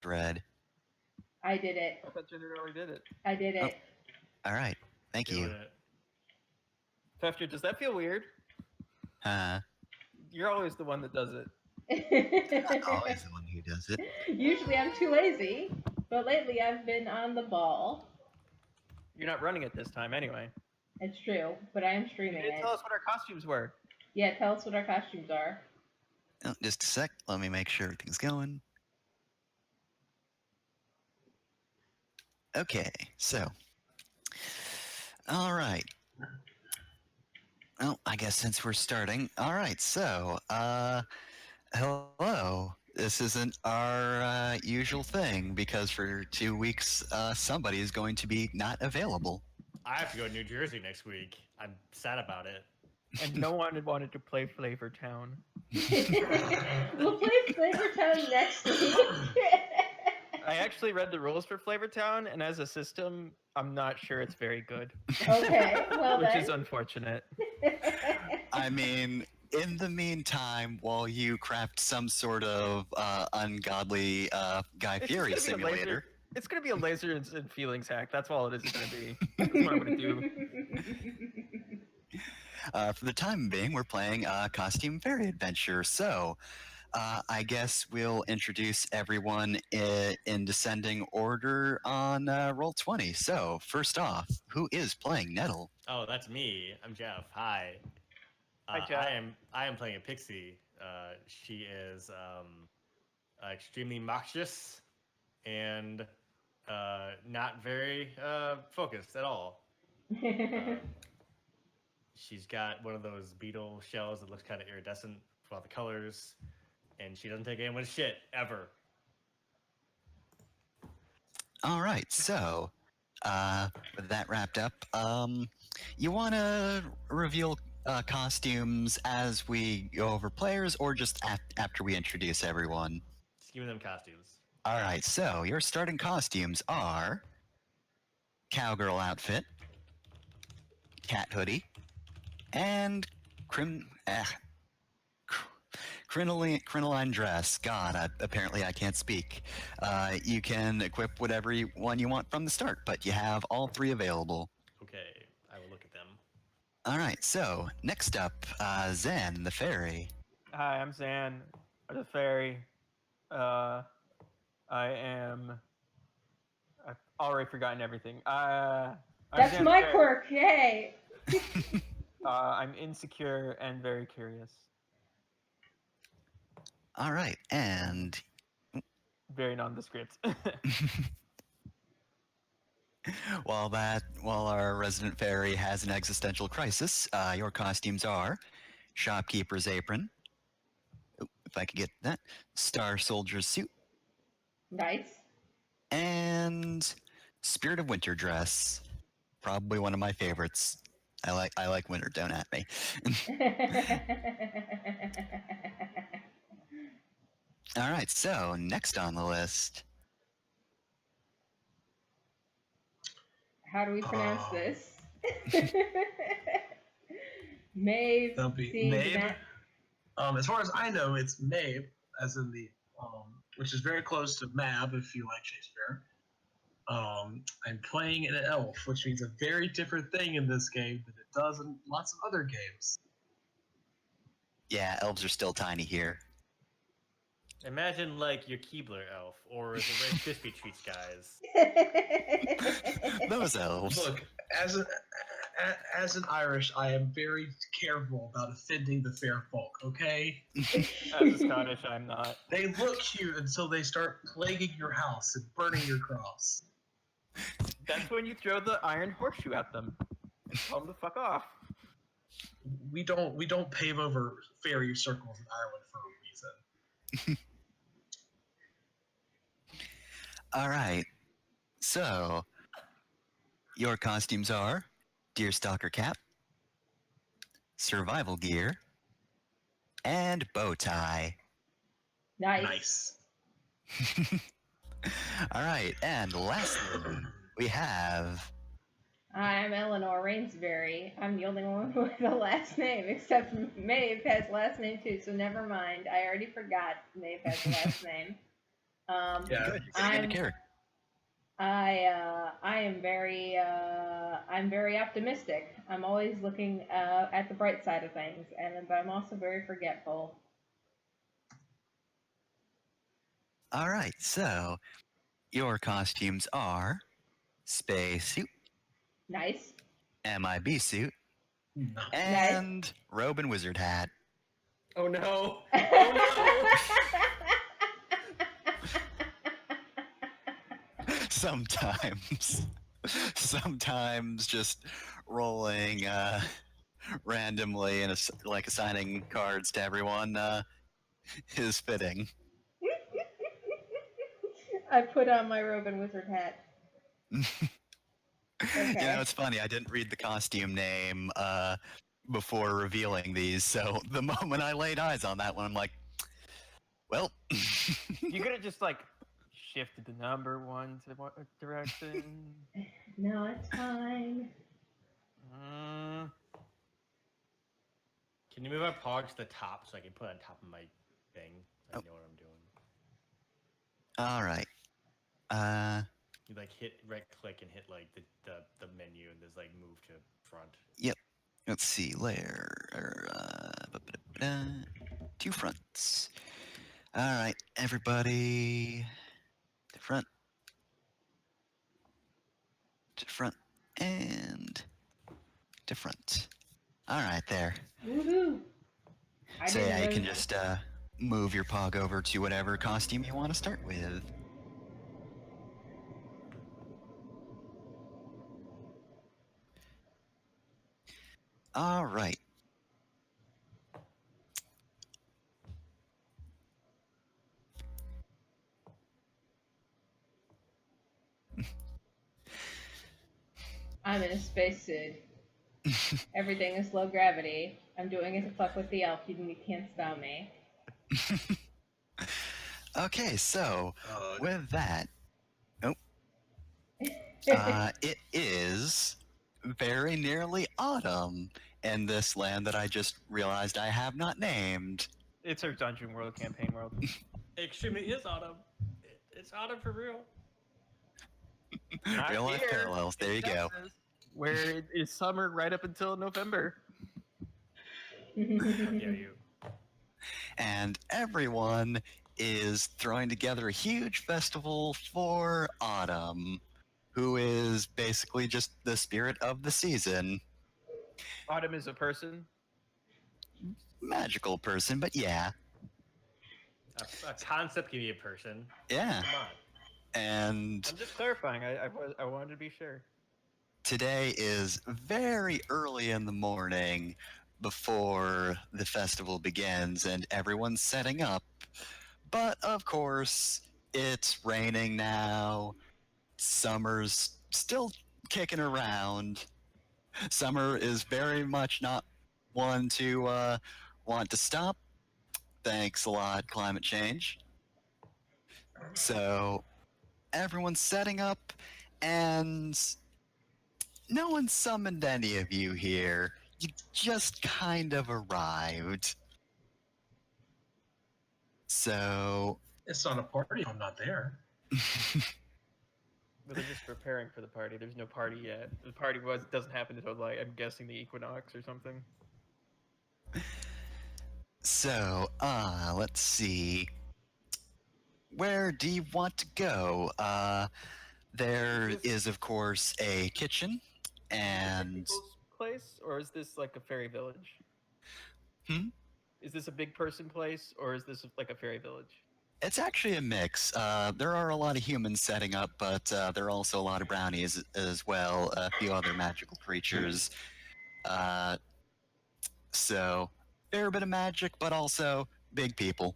red? I did it. I thought Ginger already did it. I did Oh. it. All right. Thank Doing you. it. Fefter, does that feel weird? You're always the one that does it. Always the one who does it. Usually I'm too lazy, but lately I've been on the ball. You're not running it this time anyway. It's true, but I am You streaming didn't it. tell us what our costumes were. Yeah, tell us what our costumes are. Oh, just a sec. Let me make sure everything's going. Okay, so. All right. Well, I guess since we're starting. All right, so, hello. This isn't our usual thing because for 2 weeks, somebody is going to be not available. I have to go to New Jersey next week. I'm sad about it. And no one wanted to play Flavor Town. We'll play Flavor Town next week. I actually read the rules for Flavor Town, and as a system, I'm not sure it's very good. Okay, well Which then. is unfortunate. I mean, in the meantime, while you craft some sort of ungodly Guy Fieri It's gonna be a simulator. laser- It's going to be a laser and feelings hack. That's all it is going to be. That's what I'm going to do. For the time being, we're playing Costume Fairy Adventure. So, I guess we'll introduce everyone in descending order on Roll20. So, first off, who is playing Nettle? Oh, that's me. I'm Jeff. Hi. Hi, Jeff. I am playing a pixie. She is extremely noxious and not very focused at all. She's got one of those beetle shells that looks kind of iridescent with all the colors, and she doesn't take anyone's shit ever. All right, so with that wrapped up, you want to reveal costumes as we go over players, or just after we introduce everyone? Just give me them costumes. All right, so your starting costumes are cowgirl outfit, cat hoodie, and crinoline dress. God, apparently I can't speak. You can equip whatever one you want from the start, but you have all three available. Okay, I will look at them. All right, so next up, Zen, the fairy. Hi, I'm Zan, the fairy. I've already forgotten everything. I'm That's Zan my the Fairy. quirk, yay! I'm insecure and very curious. All right, and Very nondescript. while our resident fairy has an existential crisis, your costumes are shopkeeper's apron. If I could get that, Star Soldier's suit, Nice. and Spirit of Winter dress. Probably one of my favorites. I like winter. Don't at me. All right, so next on the list. How do we pronounce this? Maeve. That'll be seems Maeve. not- As far as I know, it's Maeve, as in the which is very close to Mab if you like Shakespeare. I'm playing an elf, which means a very different thing in this game than it does in lots of other games. Yeah, elves are still tiny here. Imagine like your Keebler elf or the Rice Krispie Treats guys. Those elves. Look, as an Irish, I am very careful about offending the fair folk. Okay, As a Scottish, I'm not. they look cute until they start plaguing your house and burning your crops. That's when you throw the iron horseshoe at them and tell them to fuck off. We don't pave over fairy circles in Ireland for a reason. All right. So, your costumes are deerstalker cap, survival gear, and bow tie. Nice. All right, and lastly, we have. I'm Eleanor Rainsbury. I'm the only one with a last name, except Maeve has last name too, so never mind. I already forgot Maeve has a last name. Yeah. Good. You're getting into I'm character. I am very I'm very optimistic. I'm always looking at the bright side of things, but I'm also very forgetful. All right. So your costumes are spacesuit, Nice. MIB suit, No. and robe and wizard hat. Oh no! Oh Sometimes just rolling randomly and like assigning cards to everyone is fitting. I put on my robe and wizard hat. You Okay. know, it's funny. I didn't read the costume name before revealing these, so the moment I laid eyes on that one, I'm like, well. You could have just like shifted the number one to what direction? No, it's fine. Can you move our pog to the top so I can put it on top of my thing? So I know what I'm doing. All right. You like hit right click and hit like the menu and there's like move to front. Let's see. Layer. Two fronts. All right, everybody. To front. To front. And to front. All right, there. Woohoo! I So didn't yeah, you know can that. just move your pog over to whatever costume you want to start with. All right. I'm in a spacesuit. Everything is low gravity. I'm doing it to fuck with the elf. You can't stop me. Okay, so with that, it is very nearly autumn in this land that I just realized I have not named. It's our Dungeon World campaign world. It extremely is autumn. It's autumn for real. Not Real life here. parallels. There you In go. Texas, where it is summer right up until November. How dare you? And everyone is throwing together a huge festival for autumn, who is basically just the spirit of the season. Autumn is a person. Magical person, but yeah. A concept can be a person. Yeah. Come on. And I'm just clarifying. I wanted to be sure. today is very early in the morning before the festival begins and everyone's setting up. But of course, it's raining now. Summer's still kicking around. Summer is very much not one to want to stop. Thanks a lot, climate change. So everyone's setting up, and no one summoned any of you here. You just kind of arrived. So, It's not a party if I'm not there. But they're just preparing for the party. There's no party yet. The party doesn't happen until like I'm guessing the equinox or something. so, let's see. Where do you want to go? There is, of course, a kitchen, and People's place, or is this like a fairy village? Hmm? Is this a big person place, or is this like a fairy village? it's actually a mix. There are a lot of humans setting up, but there are also a lot of brownies as well, a few other magical creatures. So, fair bit of magic, but also big people.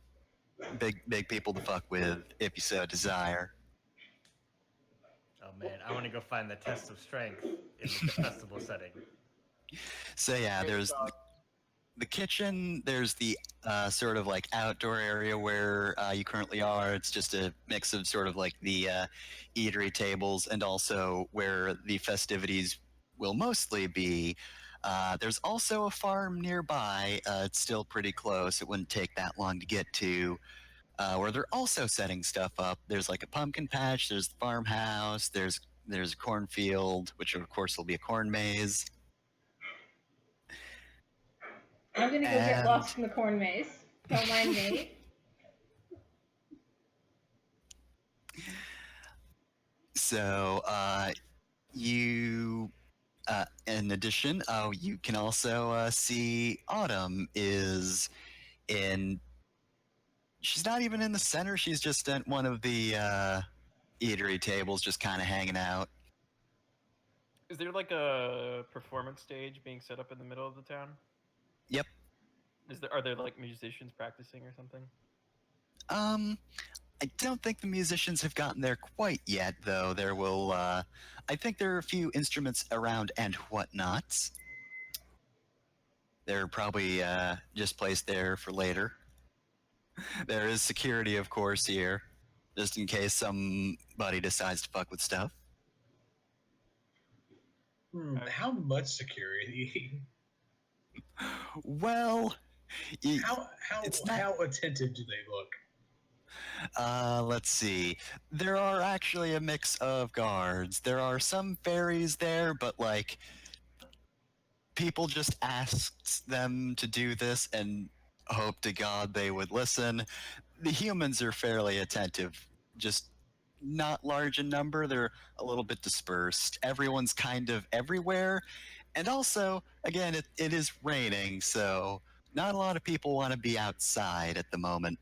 Big people to fuck with, if you so desire. Oh man, I want to go find the test of strength in the festival setting. So yeah, there's the kitchen. There's the sort of like outdoor area where you currently are. It's just a mix of sort of like the eatery tables and also where the festivities will mostly be. There's also a farm nearby. It's still pretty close. It wouldn't take that long to get to. where they're also setting stuff up. There's like a pumpkin patch. There's the farmhouse. There's a cornfield, which of course will be a corn maze. I'm gonna go get And- lost in the corn maze. Don't mind me. So in addition, you can also see Autumn is in. She's not even in the center. She's just at one of the eatery tables, just kind of hanging out. Is there like a performance stage being set up in the middle of the town? Yep. Are there like musicians practicing or something? I don't think the musicians have gotten there quite yet, though. There will, I think there are a few instruments around and whatnots. They're probably just placed there for later. There is security, of course, here, just in case somebody decides to fuck with stuff. How much security? Well, it's not- how attentive do they look? let's see. There are actually a mix of guards. There are some fairies there, but like people just asked them to do this and hope to God they would listen. The humans are fairly attentive, just not large in number. They're a little bit dispersed. Everyone's kind of everywhere. And also, again, it is raining, so not a lot of people want to be outside at the moment.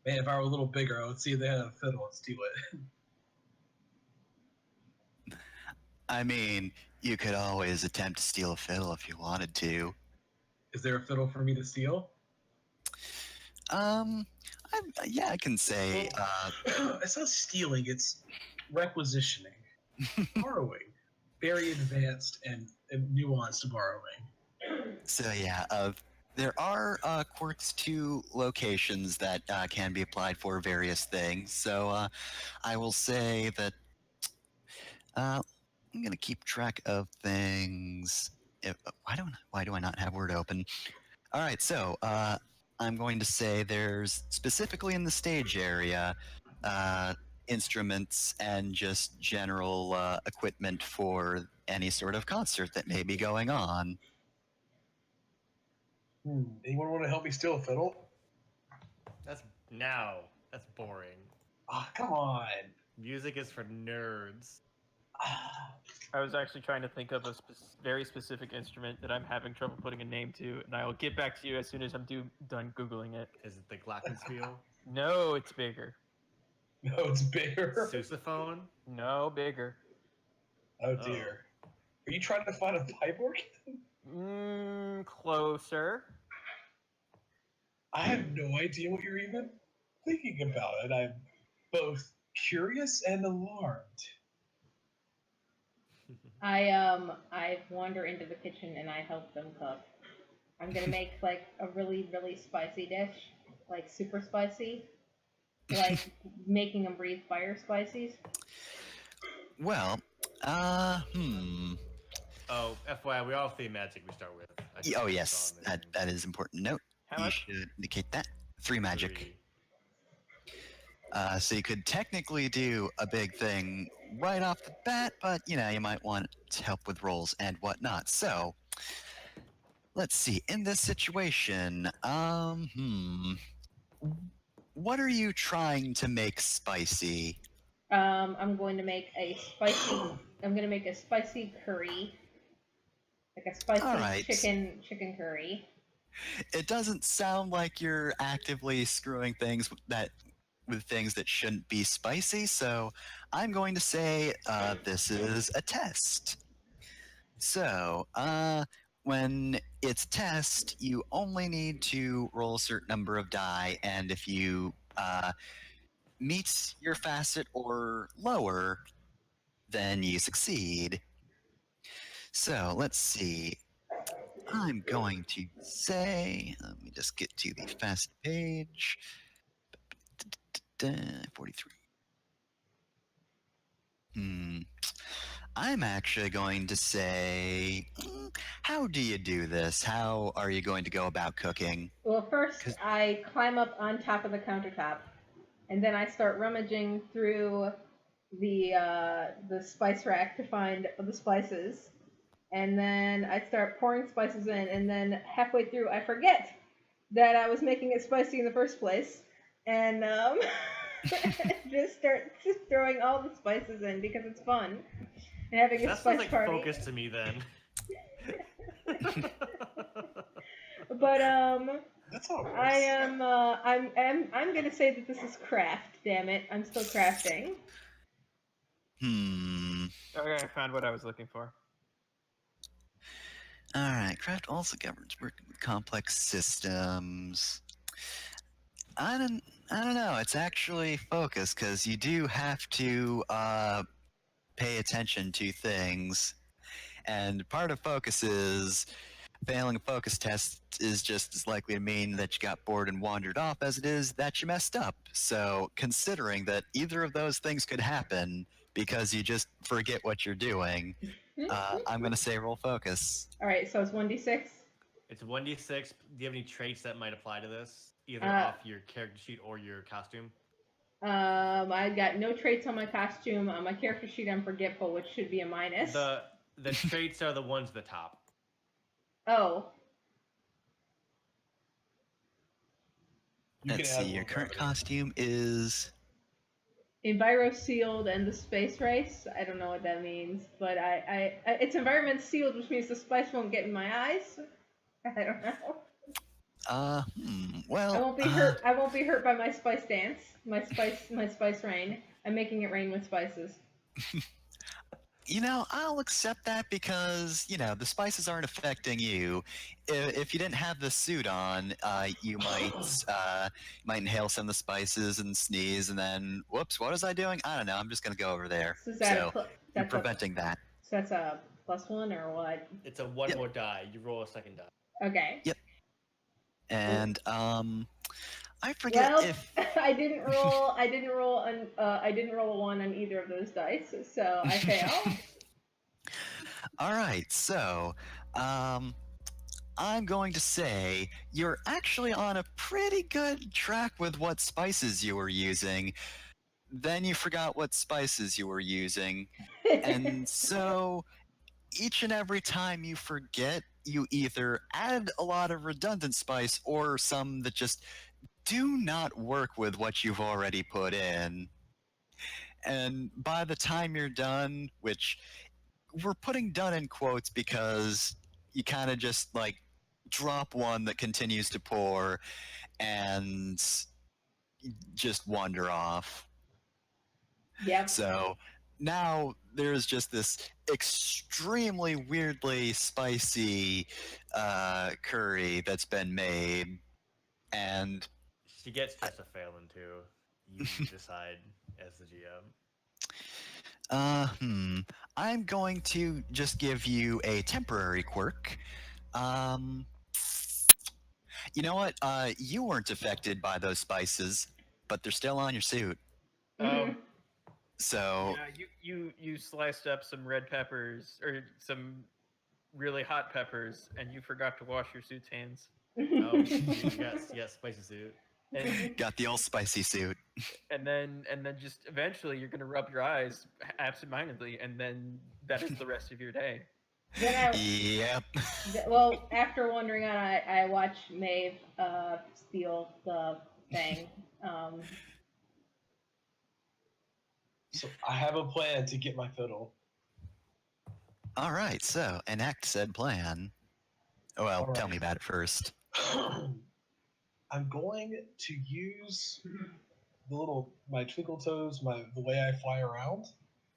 Man, if I were a little bigger, I would see they had a fiddle and steal it. I mean, you could always attempt to steal a fiddle if you wanted to. Is there a fiddle for me to steal? Yeah, I can say. It's not stealing; it's requisitioning, borrowing. Very advanced and nuanced borrowing. So yeah, there are quirks to locations that can be applied for various things. So I will say that I'm going to keep track of things. Why do I not have Word open? All right, so I'm going to say there's specifically in the stage area instruments and just general equipment for any sort of concert that may be going on. Anyone want to help me steal a fiddle? That's boring. Ah, come on. Music is for nerds. I was actually trying to think of a very specific instrument that I'm having trouble putting a name to, and I will get back to you as soon as I'm done Googling it. Is it the glockenspiel? No, it's bigger. No, it's bigger. Sousaphone? No, bigger. Oh dear. Are you trying to find a pipe organ? Closer. I have no idea what you're even thinking about it. I'm both curious and alarmed. I wander into the kitchen and I help them cook. I'm gonna make like a really, really spicy dish, like super spicy, like making them breathe fire spices. Well, Oh, FYI, we all have theme magic we start with. I just oh saw yes, in the name. that is important note. How You much? should indicate that. 3 magic. 3. So you could technically do a big thing right off the bat, but you might want help with rolls and whatnot. So let's see. In this situation, what are you trying to make spicy? I'm going to make a spicy. I'm gonna make a spicy curry, like a spicy Alright. chicken curry. It doesn't sound like you're actively screwing things with things that shouldn't be spicy, so I'm going to say this is a test. So, when it's a test, you only need to roll a certain number of die, and if you meet your facet or lower, then you succeed. So, let's see. I'm going to say, let me just get to the fast page. 43. I'm actually going to say, how do you do this? How are you going to go about cooking? Well, first 'Cause- I climb up on top of the countertop, and then I start rummaging through the spice rack to find the spices, and then I start pouring spices in, and then halfway through I forget that I was making it spicy in the first place, and just start throwing all the spices in because it's fun and having a That sounds spice like party. focus to me then. But That's how it works. I am I'm gonna say that this is craft. Damn it, I'm still crafting. Okay, I found what I was looking for. All right, craft also governs working with complex systems. I don't know. It's actually focus because you do have to pay attention to things, and part of focus is failing a focus test is just as likely to mean that you got bored and wandered off as it is that you messed up. So, considering that either of those things could happen because you just forget what you're doing, I'm going to say roll focus. All right, so it's 1d6. It's 1d6. Do you have any traits that might apply to this? Either Uh, off your character sheet or your costume? I got no traits on my costume. On my character sheet, I'm forgetful, which should be a minus. The traits are the ones at the top. Oh, You can Let's add see, your one current gravity. costume is. enviro sealed and the space race. I don't know what that means, but it's environment sealed, which means the spice won't get in my eyes. I don't know. Well. I won't be hurt. I won't be hurt by my spice dance. My spice rain. I'm making it rain with spices. I'll accept that because, the spices aren't affecting you. If you didn't have the suit on, you might inhale some of the spices and sneeze, and then, whoops, what was I doing? I don't know. I'm just going to go over there. So is that So you're that's preventing that. so that's a +1 or what? It's a one Yep. more die. You roll a second die. Okay. Yep. And, I forget Well, if. I didn't roll. I didn't roll a 1 on either of those dice, so I fail. All right, so, I'm going to say you're actually on a pretty good track with what spices you were using. Then you forgot what spices you were using. And so each and every time you forget, you either add a lot of redundant spice or some that just do not work with what you've already put in. And by the time you're done, which we're putting done in quotes because you kind of just like drop one that continues to pour and just wander off. Yep. So now there's just this extremely weirdly spicy curry that's been made, and She gets just a failing too. You decide as the GM. I'm going to just give you a temporary quirk. You know what? You weren't affected by those spices, but they're still on your suit. Mhm. So Yeah, you sliced up some red peppers or some really hot peppers, and you forgot to wash your suit's hands. Oh, you got spicy suit. And got the old spicy suit. and then just eventually you're gonna rub your eyes absentmindedly, and then that is the rest of your day. Then Yep. well, after wandering on, I watch Maeve steal the thing. So I have a plan to get my fiddle. All right. So enact said plan. Well, All tell right. me about it first. I'm going to use my twinkle toes, the way I fly around,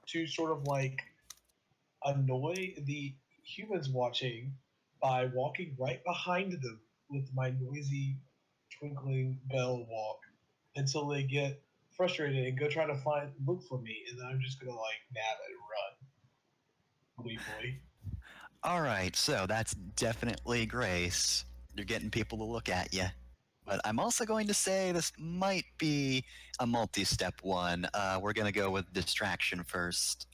to sort of like annoy the humans watching by walking right behind them with my noisy twinkling bell walk until they get frustrated and go try to look for me, and then I'm just gonna like nab it and run gleefully. All right. So that's definitely Grace. You're getting people to look at you. But I'm also going to say this might be a multi-step one. We're going to go with distraction first.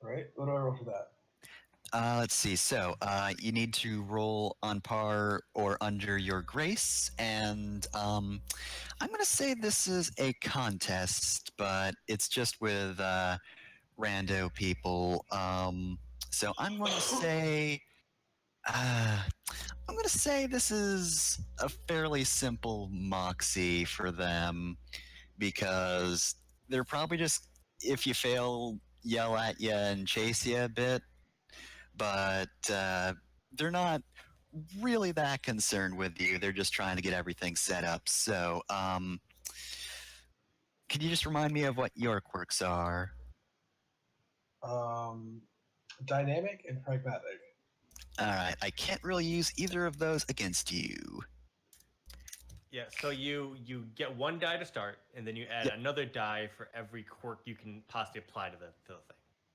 All right. What do I roll for that? Let's see. So, you need to roll on par or under your grace, and I'm gonna say this is a contest, but it's just with rando people. So I'm gonna say, I'm gonna say this is a fairly simple moxie for them because they're probably just, if you fail, yell at you and chase you a bit, but they're not really that concerned with you. They're just trying to get everything set up. So, can you just remind me of what your quirks are? Dynamic and pragmatic. All right, I can't really use either of those against you. Yeah, so you get one die to start, and then you add Yep. another die for every quirk you can possibly apply to the thing.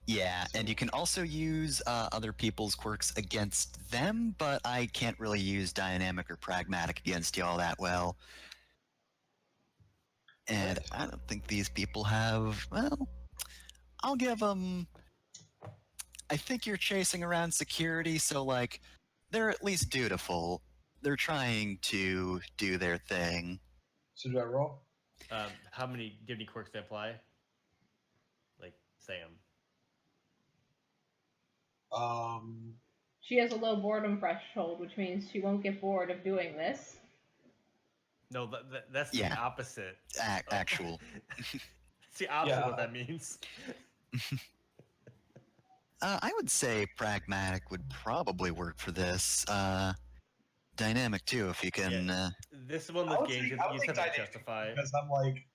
Yeah, and you can also use other people's quirks against them, but I can't really use dynamic or pragmatic against you all that well. And Right. I don't think these people have. Well, I'll give them. I think you're chasing around security, so like, they're at least dutiful. They're trying to do their thing. So do I roll? How many? Do you have any quirks that apply? Like Sam. She has a low boredom threshold, which means she won't get bored of doing this. No, that's Yeah. the opposite. Actual. It's the opposite of Yeah. what that means. I would say pragmatic would probably work for this. Dynamic too, if you can. This one, I this would game, think- you I would just have think to dynamic justify. because I'm like,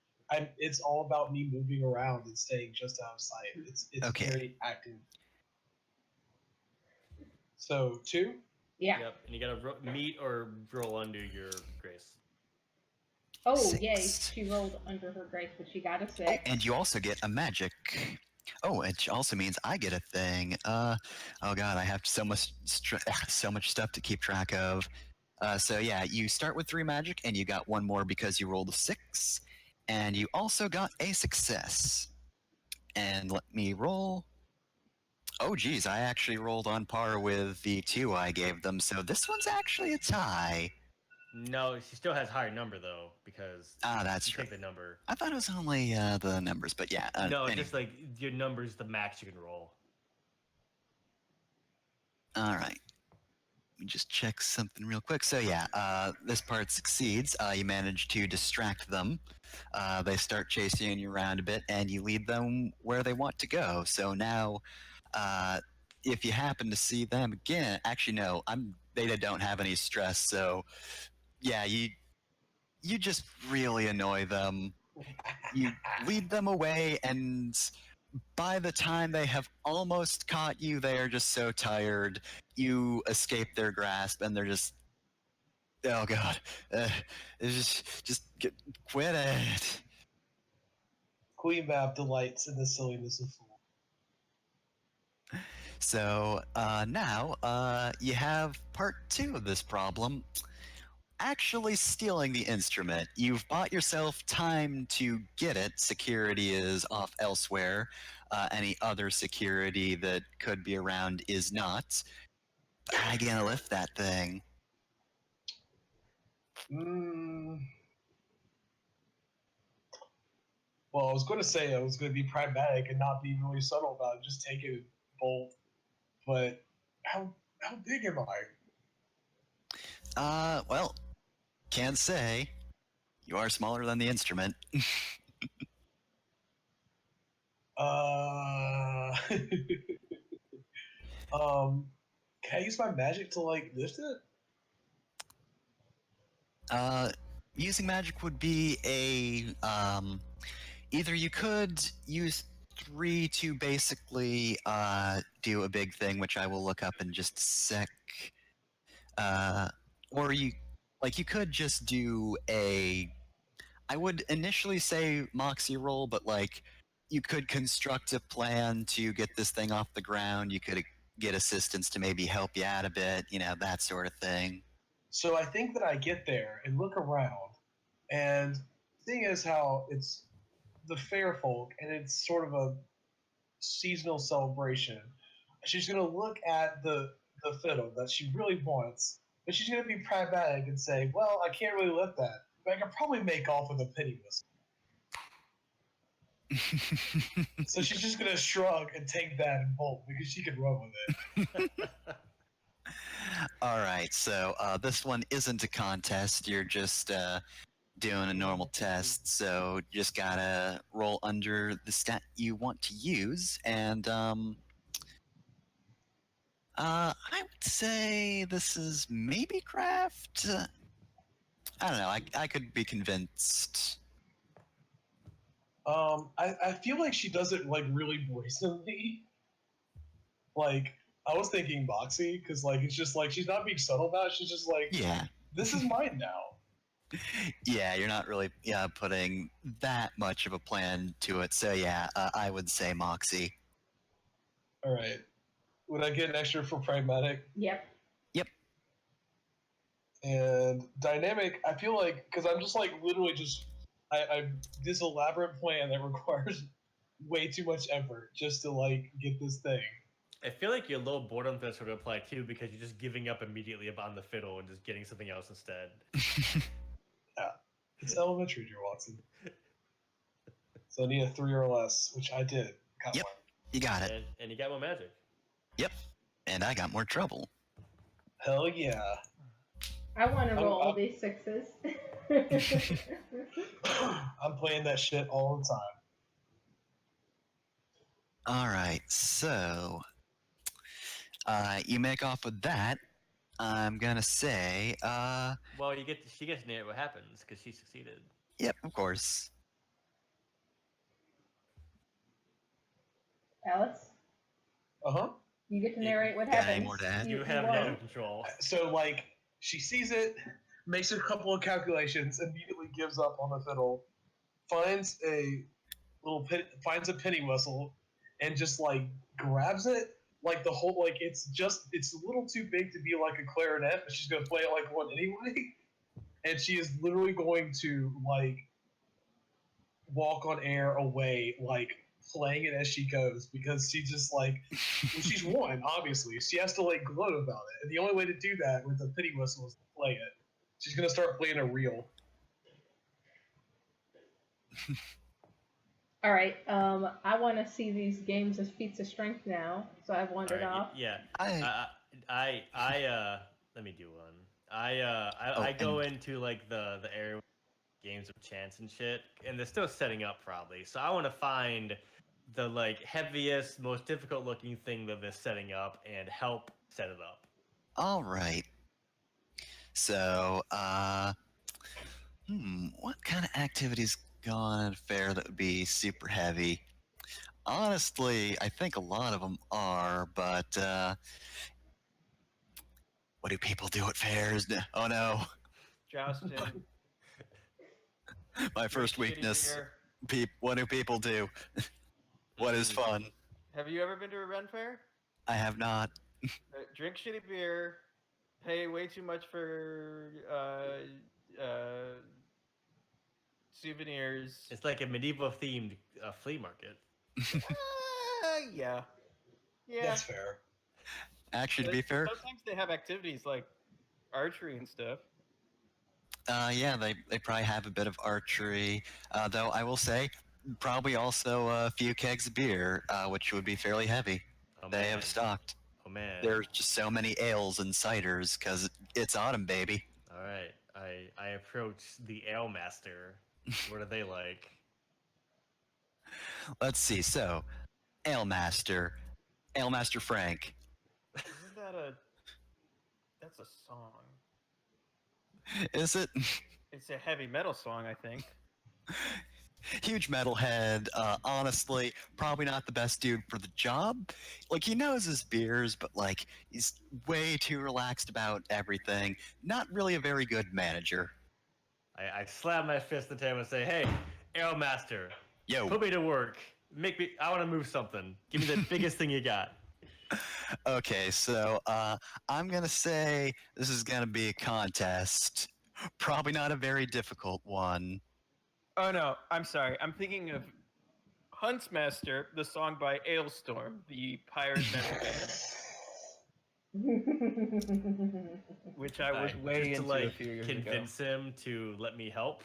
it's all about me moving around and staying just out of sight. It's Okay. very active. So 2. Yeah. Yep, and you gotta meet or roll under your grace. Oh, 6. yay. She rolled under her grace, but she got a 6. Oh, and you also get a magic. Oh, it also means I get a thing. Oh god, I have so much so much stuff to keep track of. So yeah, you start with 3 magic, and you got 1 more because you rolled a 6, and you also got a success. And let me roll. Oh geez, I actually rolled on par with the 2 I gave them, so this one's actually a tie. No, she still has higher number though because That's you true. take the number. I thought it was only the numbers, but yeah. No, anyway. just like your number's the max you can roll. All right. Let me just check something real quick. So yeah, this part succeeds. You manage to distract them. They start chasing you around a bit, and you lead them where they want to go. So now, if you happen to see them again, actually no, they don't have any stress. So yeah, you just really annoy them. You lead them away, and by the time they have almost caught you, they are just so tired. You escape their grasp, and they're just, oh god, quit it. Queen Mab delights in the silliness of Fool. So now you have part 2 of this problem. Actually stealing the instrument. You've bought yourself time to get it. Security is off elsewhere. Any other security that could be around is not. But how are you gonna lift that thing? Well, I was going to say I was going to be pragmatic and not be really subtle about it. Just take it bold. But how big am I? Well, can't say. You are smaller than the instrument. Can I use my magic to like lift it? Using magic would be a either you could use 3 to basically do a big thing, which I will look up in just a sec. Or you could just do a. I would initially say Moxie roll, but like you could construct a plan to get this thing off the ground. You could get assistance to maybe help you out a bit, that sort of thing. So I think that I get there and look around, and seeing as how it's the fair folk, and it's sort of a seasonal celebration, she's gonna look at the fiddle that she really wants, but she's gonna be pragmatic and say, "Well, I can't really lift that, but I can probably make off with a penny whistle." So she's just gonna shrug and take that and bolt because she can run with it. All right, so this one isn't a contest. You're just doing a normal test, so you just gotta roll under the stat you want to use, and I would say this is maybe craft. I don't know. I could be convinced. I feel like she does it like really brazenly. Like I was thinking Moxie because like it's just like she's not being subtle about it. She's just like, Yeah, this is mine now. yeah. You're not really putting that much of a plan to it. So yeah, I would say Moxie. All right. Would I get an extra for pragmatic Yep. and dynamic? I feel like because I'm just like literally just I this elaborate plan that requires way too much effort just to like get this thing. I feel like your low boredom threats would apply too because you're just giving up immediately on the fiddle and just getting something else instead. It's elementary, Drew Watson. So I need a 3 or less, which I did. Got Yep. one. You got it. And you got more magic. Yep. And I got more trouble. Hell yeah. I want to roll all I'm- these sixes. I'm playing that shit all the time. All right, so you make off with that. I'm gonna say, Well, she gets to narrate what happens because she succeeded. yep, of course. Alice, Uh-huh. you get to narrate what got any happens. more to add? You have won. narrative control. So like she sees it, makes a couple of calculations, immediately gives up on the fiddle, finds a finds a penny whistle, and just like grabs it. Like the whole like it's a little too big to be like a clarinet, but she's gonna play it like one anyway. And she is literally going to like walk on air away, like playing it as she goes because she just like well, she's won, obviously. She has to like gloat about it. And the only way to do that with a penny whistle is to play it. She's gonna start playing a reel. All right. I want to see these games as feats of strength now, so I've wandered All right, off. yeah. I Let me do one. I go into like the area with games of chance and shit, and they're still setting up probably. So I want to find the like heaviest, most difficult looking thing that they're setting up and help set it up. all right. So, what kind of activities go on at a fair that would be super heavy? Honestly, I think a lot of them are, but what do people do at fairs? Oh no, Jousting. my first drink shitty weakness. beer. What do people do? What is fun? Have you ever been to a Ren fair? I have not. Drink shitty beer, pay way too much for souvenirs. It's like a medieval themed flea market. Yeah. Yeah. That's fair. Actually, to be fair, Sometimes they have activities like archery and stuff. yeah, they probably have a bit of archery. Though I will say, probably also a few kegs of beer, which would be fairly heavy. Oh, They man. have stocked. Oh man. There's just so many ales and ciders because it's autumn, baby. All right. I approach the ale master. What are they like? Let's see. So, Ale Master Frank. Isn't that a? That's a song. Is it? It's a heavy metal song, I think. Huge metalhead. Honestly, probably not the best dude for the job. Like, he knows his beers, but like, he's way too relaxed about everything. Not really a very good manager. I slam my fist in the table and say, "Hey, ale master, Yo. put me to work. Make me. I want to move something. Give me the biggest thing you got." Okay, so I'm gonna say this is gonna be a contest. Probably not a very difficult one. Oh no, I'm sorry. I'm thinking of Huntsmaster, the song by Ailstorm, the pirate metal band, which I was Alright, way just to into a like few years ago. convince him to let me help.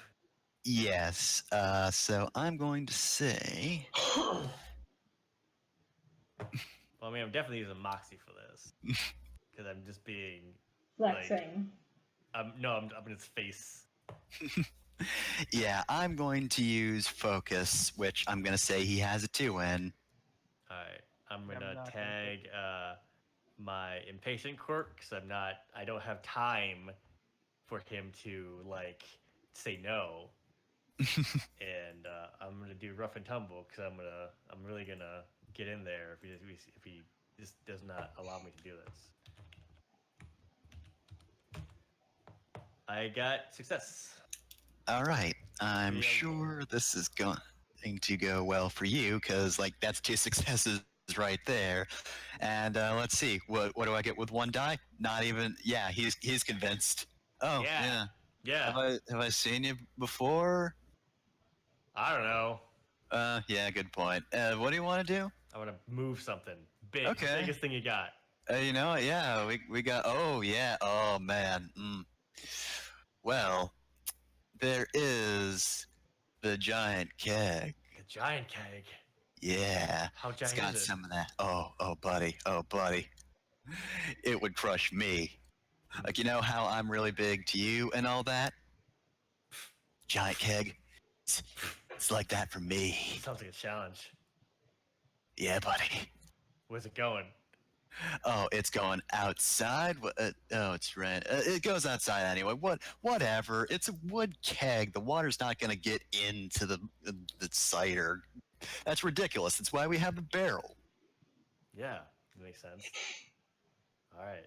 Yes. So I'm going to say. Well, I mean, I'm definitely using Moxie for this because I'm just being Flexing. I'm in his face. Yeah, I'm going to use focus, which I'm going to say he has a 2 in. All right, I'm I'm gonna not gonna tag my impatient quirk because I don't have time for him to like say no, and I'm gonna do rough and tumble because I'm really gonna get in there if he just does not allow me to do this. I got success. All right. I'm Yeah. sure this is going to go well for you because, like, that's 2 successes right there. And let's see, what do I get with 1 die? Not even. Yeah, he's convinced. Oh Yeah. yeah. Yeah. Have I seen you before? I don't know. Yeah, good point. What do you want to do? I want to move something big. Okay. Biggest thing you got. You know what? Yeah, we got. Oh yeah. Oh man. Well, there is the giant keg. A giant keg. Yeah. How It's giant got is it? some of that. Oh, buddy. Oh, buddy. It would crush me. Like, you know how I'm really big to you and all that? Giant keg. It's like that for me. Sounds like a challenge. Yeah, buddy. Where's it going? Oh, it's going outside. Oh, it's right. It goes outside anyway. Whatever. It's a wood keg. The water's not going to get into the cider. That's ridiculous. That's why we have the barrel. Yeah, that makes sense. All right.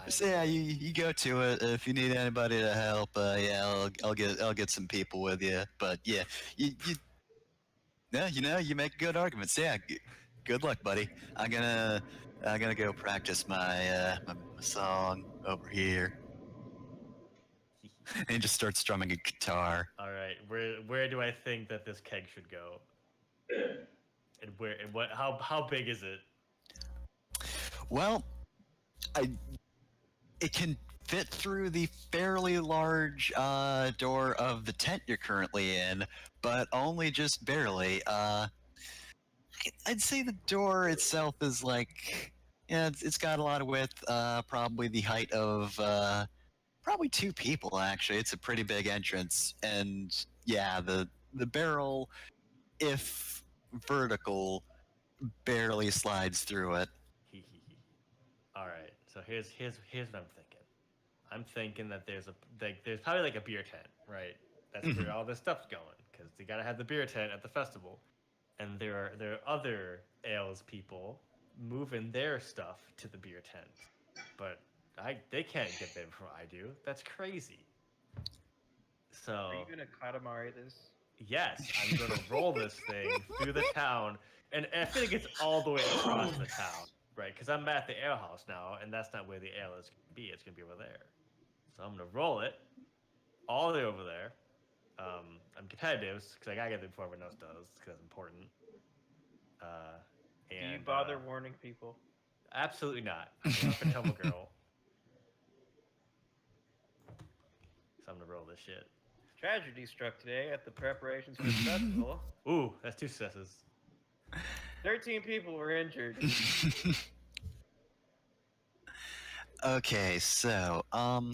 So yeah, you go to it if you need anybody to help. Yeah, I'll get some people with you. But yeah, yeah, you know, you make good arguments. Yeah, good luck, buddy. I'm gonna go practice my my song over here. And he just starts strumming a guitar. All right. Where do I think that this keg should go? And where and what? How big is it? Well, it can fit through the fairly large door of the tent you're currently in, but only just barely. I'd say the door itself is like, yeah, it's got a lot of width. Probably the height of probably 2 people. Actually, it's a pretty big entrance, and yeah, the barrel, if vertical, barely slides through it. All right. So here's what I'm thinking. I'm thinking that there's probably like a beer tent, right? That's where all this stuff's going because they gotta have the beer tent at the festival, and there are other ales people moving their stuff to the beer tent, but they can't get there before I do. That's crazy. So Are you gonna Katamari this? yes, I'm gonna roll this thing through the town, and I think it's all the way across the town, right? Because I'm at the ale house now, and that's not where the ale is gonna be. It's gonna be over there. So I'm gonna roll it all the way over there. I'm competitive because I gotta get there before everyone else does because it's important. Do you And bother warning people? absolutely not. I'm a rough and tumble girl. So I'm gonna roll this shit. Tragedy struck today at the preparations for the festival. Ooh, that's 2 successes. 13 people were injured. Okay, so I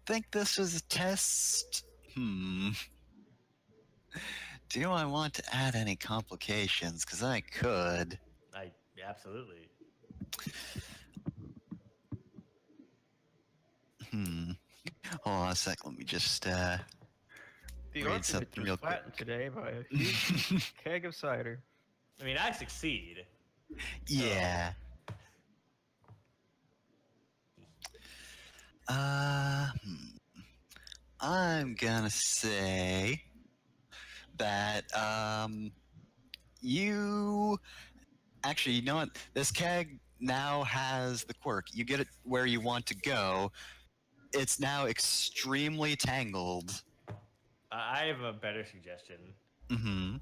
think this was a test. Do I want to add any complications? Because I could. Absolutely. Hold on a sec. Let me just The read orphanage something was real quick. flattened today by a huge keg of cider. I mean, I succeed. Yeah. I'm gonna say that you actually, you know what? This keg now has the quirk. You get it where you want to go. It's now extremely tangled. I have a better suggestion. Mm-hmm.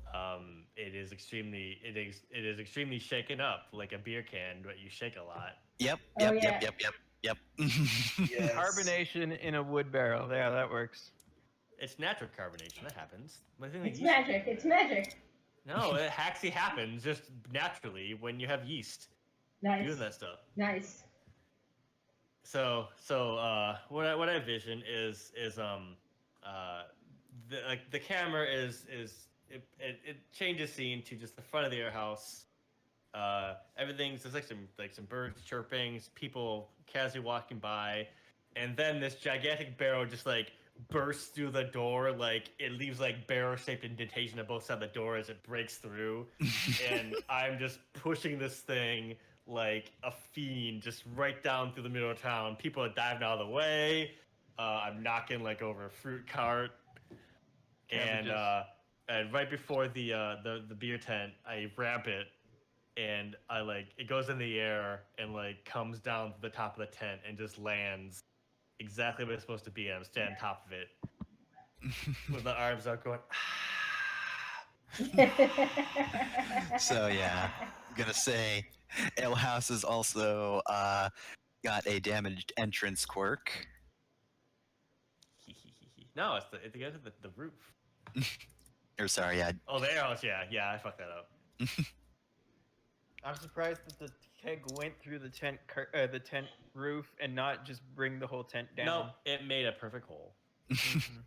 It is extremely shaken up like a beer can, but you shake a lot. Yep. Oh, Yep. yeah. Yep. Yes. Carbonation in a wood barrel. Yeah, that works. It's natural carbonation. That happens. What do you think It's yeast magic. is? It's magic. No, it actually happens just naturally when you have yeast Nice. doing that stuff. Nice. So what I vision is the camera is it changes scene to just the front of the air house. Everything's there's like some birds chirping, people casually walking by, and then this gigantic barrel just like bursts through the door, like it leaves like barrel-shaped indentation on both sides of the door as it breaks through, and I'm just pushing this thing like a fiend, just right down through the middle of town. People are diving out of the way. I'm knocking like over a fruit cart, and Cabbages. and right before the beer tent, I ramp it, and I like it goes in the air and like comes down to the top of the tent and just lands exactly where it's supposed to be. And I'm standing on top of it with the arms out, going. So yeah, I'm gonna say Ale House has also got a damaged entrance quirk. No, it's the roof. Or sorry, yeah. Oh, the air house. Yeah, I fucked that up. I'm surprised that the keg went through the tent roof and not just bring the whole tent down. No, it made a perfect hole. Mhm.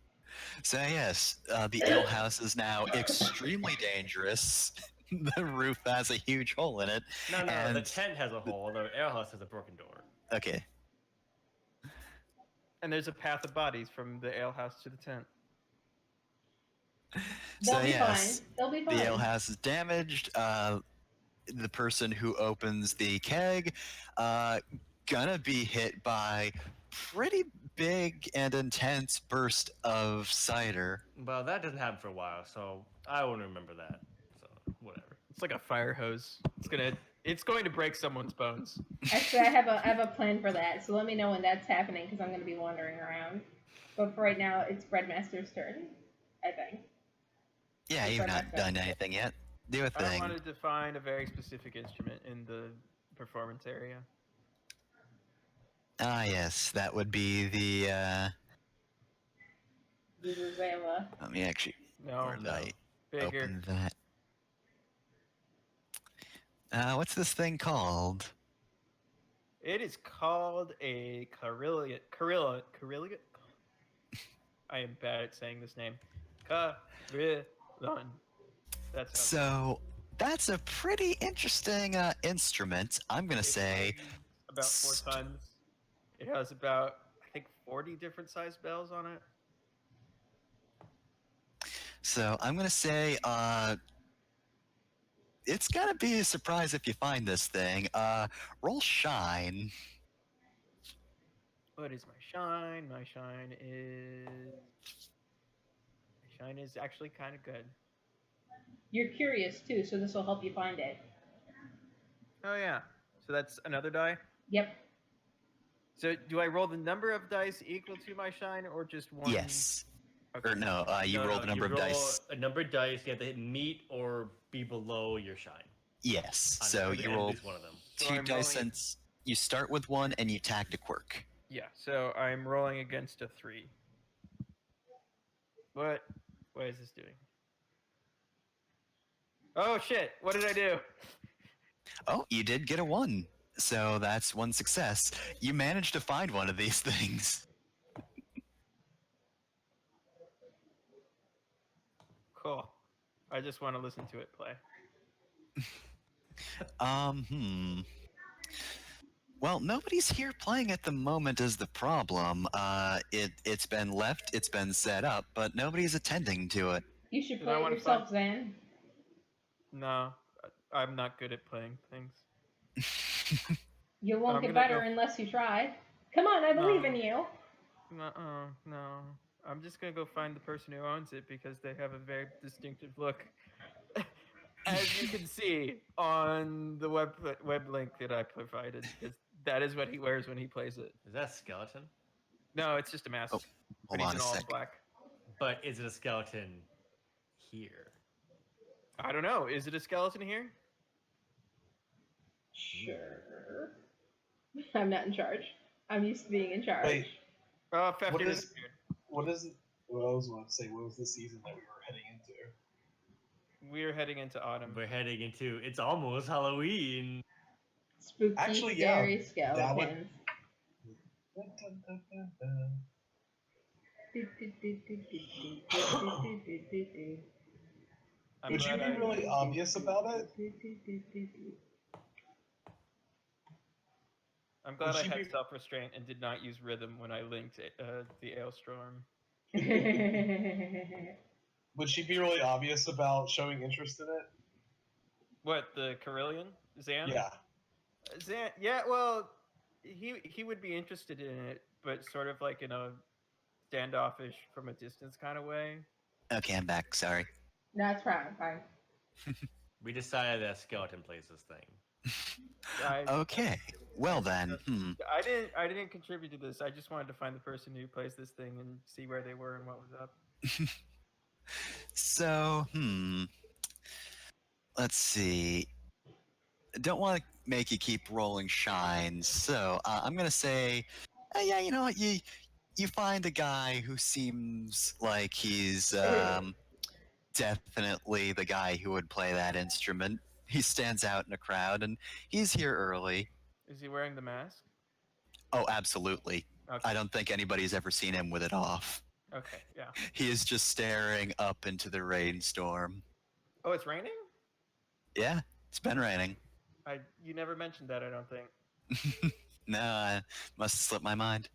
So yes, the Ale House is now extremely dangerous. The roof has a huge hole in it. No, the And- tent has a hole. The air house has a broken door. Okay. And there's a path of bodies from the alehouse to the tent. They'll So be yes, fine. They'll be fine. the ale house is damaged. The person who opens the keg, gonna be hit by pretty big and intense burst of cider. Well, that doesn't happen for a while, so I won't remember that. So whatever. It's like a fire hose. It's going to break someone's bones. Actually, I have a plan for that. So let me know when that's happening because I'm going to be wandering around. But for right now, it's Breadmaster's turn. I think. Yeah, It's you've our not next done step. anything yet. Do a I thing. wanted to find a very specific instrument in the performance area. Ah, yes, that would be the. Vuvuzela. Let me actually. No, Where did I bigger. open that? What's this thing called? It is called a Carilla. I am bad at saying this name. Carillon. That's how So that's a pretty interesting instrument. I'm gonna it say. weighs about 4 tons. It has about, I think, 40 different size bells on it. So I'm gonna say. It's gonna be a surprise if you find this thing. Roll shine. What is my shine? My shine is actually kind of good. You're curious too, so this will help you find it. Oh yeah. So that's another die. Yep. So do I roll the number of dice equal to my shine, or just one? Yes. Okay. Or no, you No, roll the number you of roll dice. A number of dice. You have to hit meet or be below your shine. Yes. On So at you least roll one of them. So 2 I'm dice rolling- since you start with 1 and you tagged a quirk. Yeah. So I'm rolling against a 3. What is this doing? Oh shit! What did I do? Oh, you did get a 1. So that's 1 success. You managed to find one of these things. Cool. I just want to listen to it play. Well, nobody's here playing at the moment is the problem. It's been left, it's been set up, but nobody's attending to it. You should Then I play it wanna yourself, Zan. No, I'm not good at playing things. You won't I'm get gonna better go- unless you try. Come on, I believe No. in you. No. I'm just gonna go find the person who owns it because they have a very distinctive look. As you can see on the web link that I provided, because that is what he wears when he plays it. Is that a skeleton? No, it's just a mask. Oh, but Hold he's on in a all sec. black. But is it a skeleton here? I don't know. Is it a skeleton here? Sure. I'm not in charge. I'm used to being in charge. Wait. Oh, Fefty What is- disappeared. What is it? Well, I was going to say, what was the season that we were heading into? We're heading into autumn. We're heading into it's almost Halloween. Spooky, Actually, yeah, scary that skeletons. I'm Would you glad be really obvious about it? I'm glad would I she had be- self-restraint and did not use rhythm when I linked the Ailstorm. Would she be really obvious about showing interest in it? What, the Carillion? Zan? Yeah. Zan, yeah, well, he would be interested in it, but sort of like in a standoffish from a distance kind of way. Okay, I'm back. Sorry. That's fine. We decided that skeleton plays this thing. I, Okay. Well then, I didn't contribute to this. I just wanted to find the person who plays this thing and see where they were and what was up. So, let's see. Don't want to make you keep rolling shines, so I'm gonna say, yeah, you know what? You find a guy who seems like he's definitely the guy who would play that instrument. He stands out in a crowd, and he's here early. Is he wearing the mask? Oh, absolutely. Okay. I don't think anybody's ever seen him with it off. Okay, yeah. He is just staring up into the rainstorm. Oh, it's raining? Yeah, it's been raining. You never mentioned that, I don't think. No, I must have slipped my mind.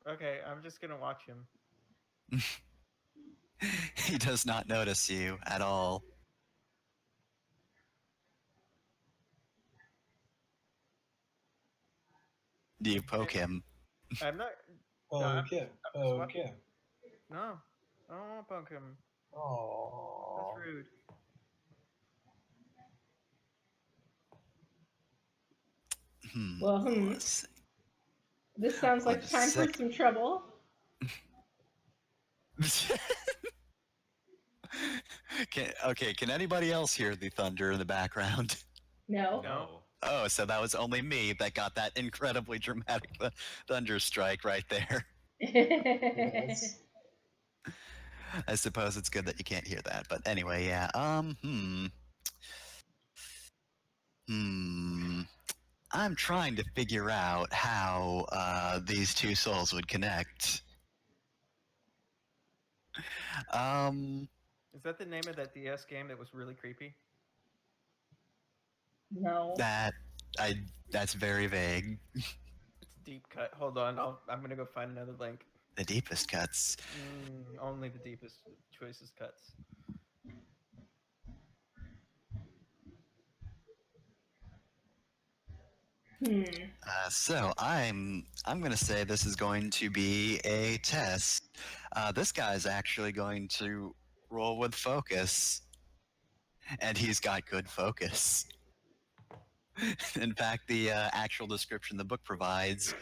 Okay, I'm just gonna watch him. He does not notice you at all. Do you poke him? I'm not. Oh, I'm- okay. I'm Oh, swapping. okay. No, I don't want to punk him. Oh. That's rude. Well, Let's see. This sounds like One time for sec. some trouble. Can anybody else hear the thunder in the background? No. No. Oh, so that was only me that got that incredibly dramatic thunder strike right there. Yes. I suppose it's good that you can't hear that, but anyway, yeah. I'm trying to figure out how these two souls would connect. Is that the name of that DS game that was really creepy? No. That's very vague. It's a deep cut. Hold on, I'm gonna go find another link. The deepest cuts. Only the deepest, choicest cuts. So I'm gonna say this is going to be a test. This guy's actually going to roll with focus, and he's got good focus. In fact, the actual description the book provides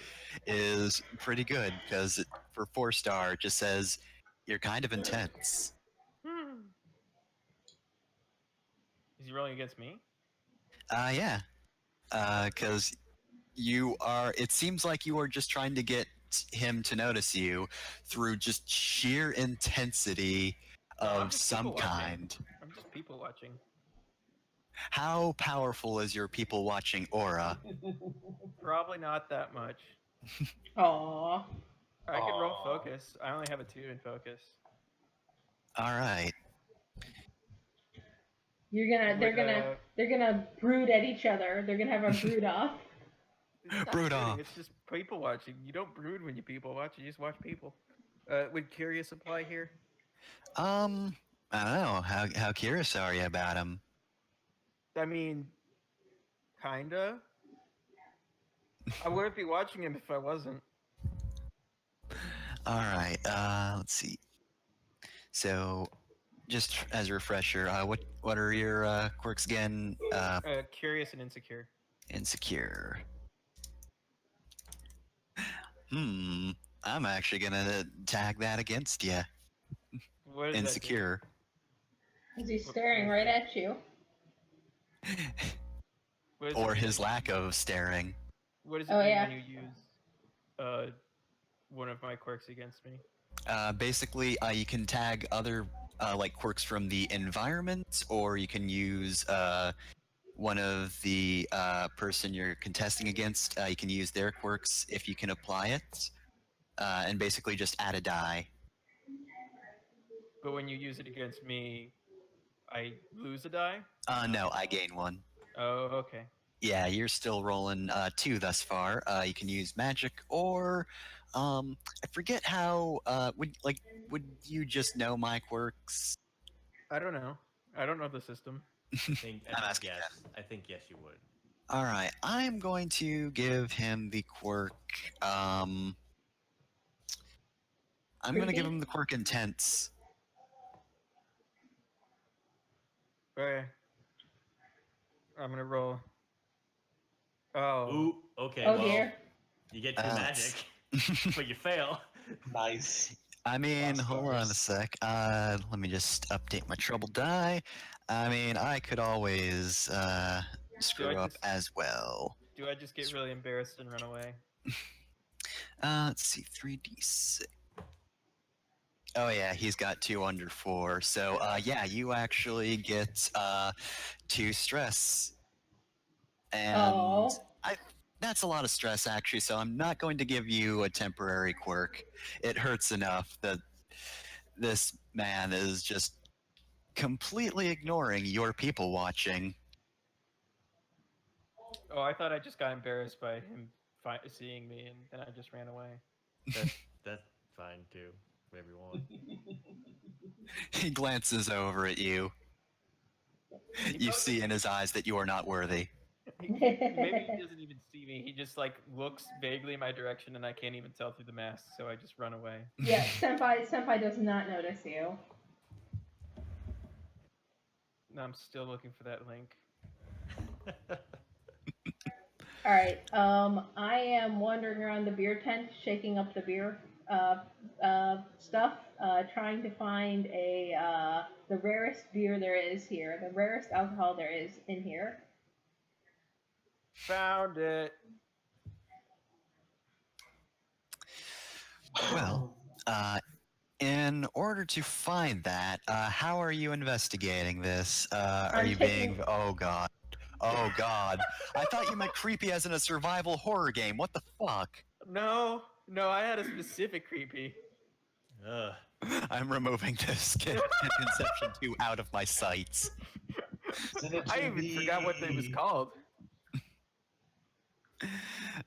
is pretty good because for 4-star it just says you're kind of intense. Is he rolling against me? Yeah, because you are. It seems like you are just trying to get him to notice you through just sheer intensity I'm of just some people watching. kind. I'm just people watching. How powerful is your people watching aura? Probably not that much. Aww. I can roll Aw. focus. I only have a 2 in focus. All right. They're gonna brood at each other. They're gonna have a brood off. It's not Brood brooding, off. It's just people watching. You don't brood when you people watch. You just watch people. Would curious apply here? I don't know. How curious are you about him? I mean, kinda. I wouldn't be watching him if I wasn't. All right. Let's see. So, just as a refresher, what are your quirks again? Curious and insecure. Insecure. I'm actually gonna tag that against you. What does that do? Insecure. Is he staring right at you? What does it Or mean his when lack you- of staring. What does it Oh, mean yeah. when you use one of my quirks against me? Basically, you can tag other like quirks from the environment, or you can use one of the person you're contesting against. You can use their quirks if you can apply it, and basically just add a die. But when you use it against me, I lose a die? No, I gain one. Oh, okay. Yeah, you're still rolling 2 thus far. You can use magic, or I forget how. Would you just know my quirks? I don't know. I don't know the system. I think I'm asking yes. I think yes, you would. All right, I'm going to give him the quirk. I'm going to give Creepy? him the quirk intense. Okay. I'm gonna roll. Oh. Ooh, okay. Oh well, dear. you get 2 Uh, magic, but you fail. Nice. I mean, Lost hold on a numbers. sec. Let me just update my trouble die. I mean, I could always screw up just- as well. Do I just get really embarrassed and run away? Let's see, 3d6. Oh yeah, he's got 2 under 4. So yeah, you actually get 2 stress. And Oh. that's a lot of stress actually, so I'm not going to give you a temporary quirk. It hurts enough that this man is just completely ignoring your people watching. Oh, I thought I just got embarrassed by him seeing me, and then I just ran away. That's fine too. Whatever you want. He glances over at you. You see in his eyes that you are not worthy. Maybe he doesn't even see me. He just like looks vaguely in my direction, and I can't even tell through the mask, so I just run away. Yeah, Senpai does not notice you. And I'm still looking for that link. Alright, I am wandering around the beer tent, shaking up the beer stuff, trying to find the rarest beer there is here, the rarest alcohol there is in here. Found it. Well, in order to find that, how are you investigating this? Are I'm you taking- being... Oh god. Oh god. I thought you meant creepy as in a survival horror game. What the fuck? No, I had a specific creepy. Ugh. I'm removing this Conception 2 out of my sights. Send it I to even forgot what it was me. called.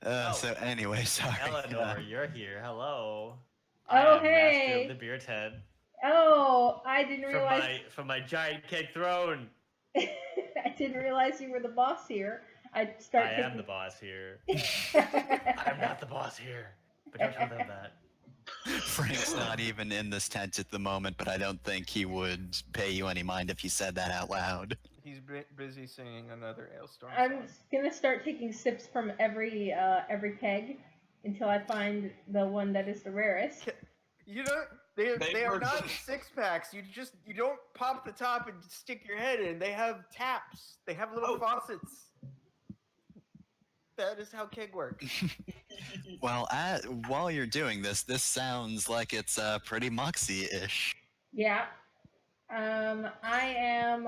So anyway, sorry. Eleanor, you're here. Hello. Oh, I am Master hey. of the Beer Tent. Oh, I didn't realize. From my giant cake throne. I didn't realize you were the boss here. I am the boss here. I'm not the boss here. But don't tell them that. Frank's not even in this tent at the moment, but I don't think he would pay you any mind if you said that out loud. He's busy singing another Ailstorm I'm song. gonna start taking sips from every keg until I find the one that is the rarest. You don't. They are were- not 6-packs. You don't pop the top and stick your head in. They have taps. They have little Oh. faucets. That is how keg works. Well, while you're doing this sounds like it's pretty Moxie-ish. Yeah. I am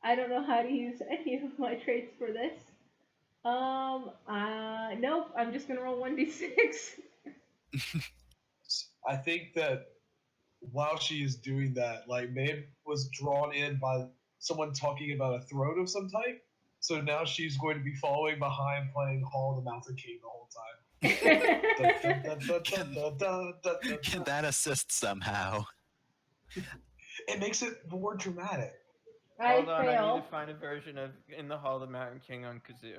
I don't know how to use any of my traits for this. Nope, I'm just gonna roll 1d6. I think that while she is doing that, like Maeve was drawn in by someone talking about a throne of some type. So now she's going to be following behind playing Hall of the Mountain King the whole time. Can that assist somehow? It makes it more dramatic. I Hold on, I fail. need to find a version of In the Hall of the Mountain King on kazoo.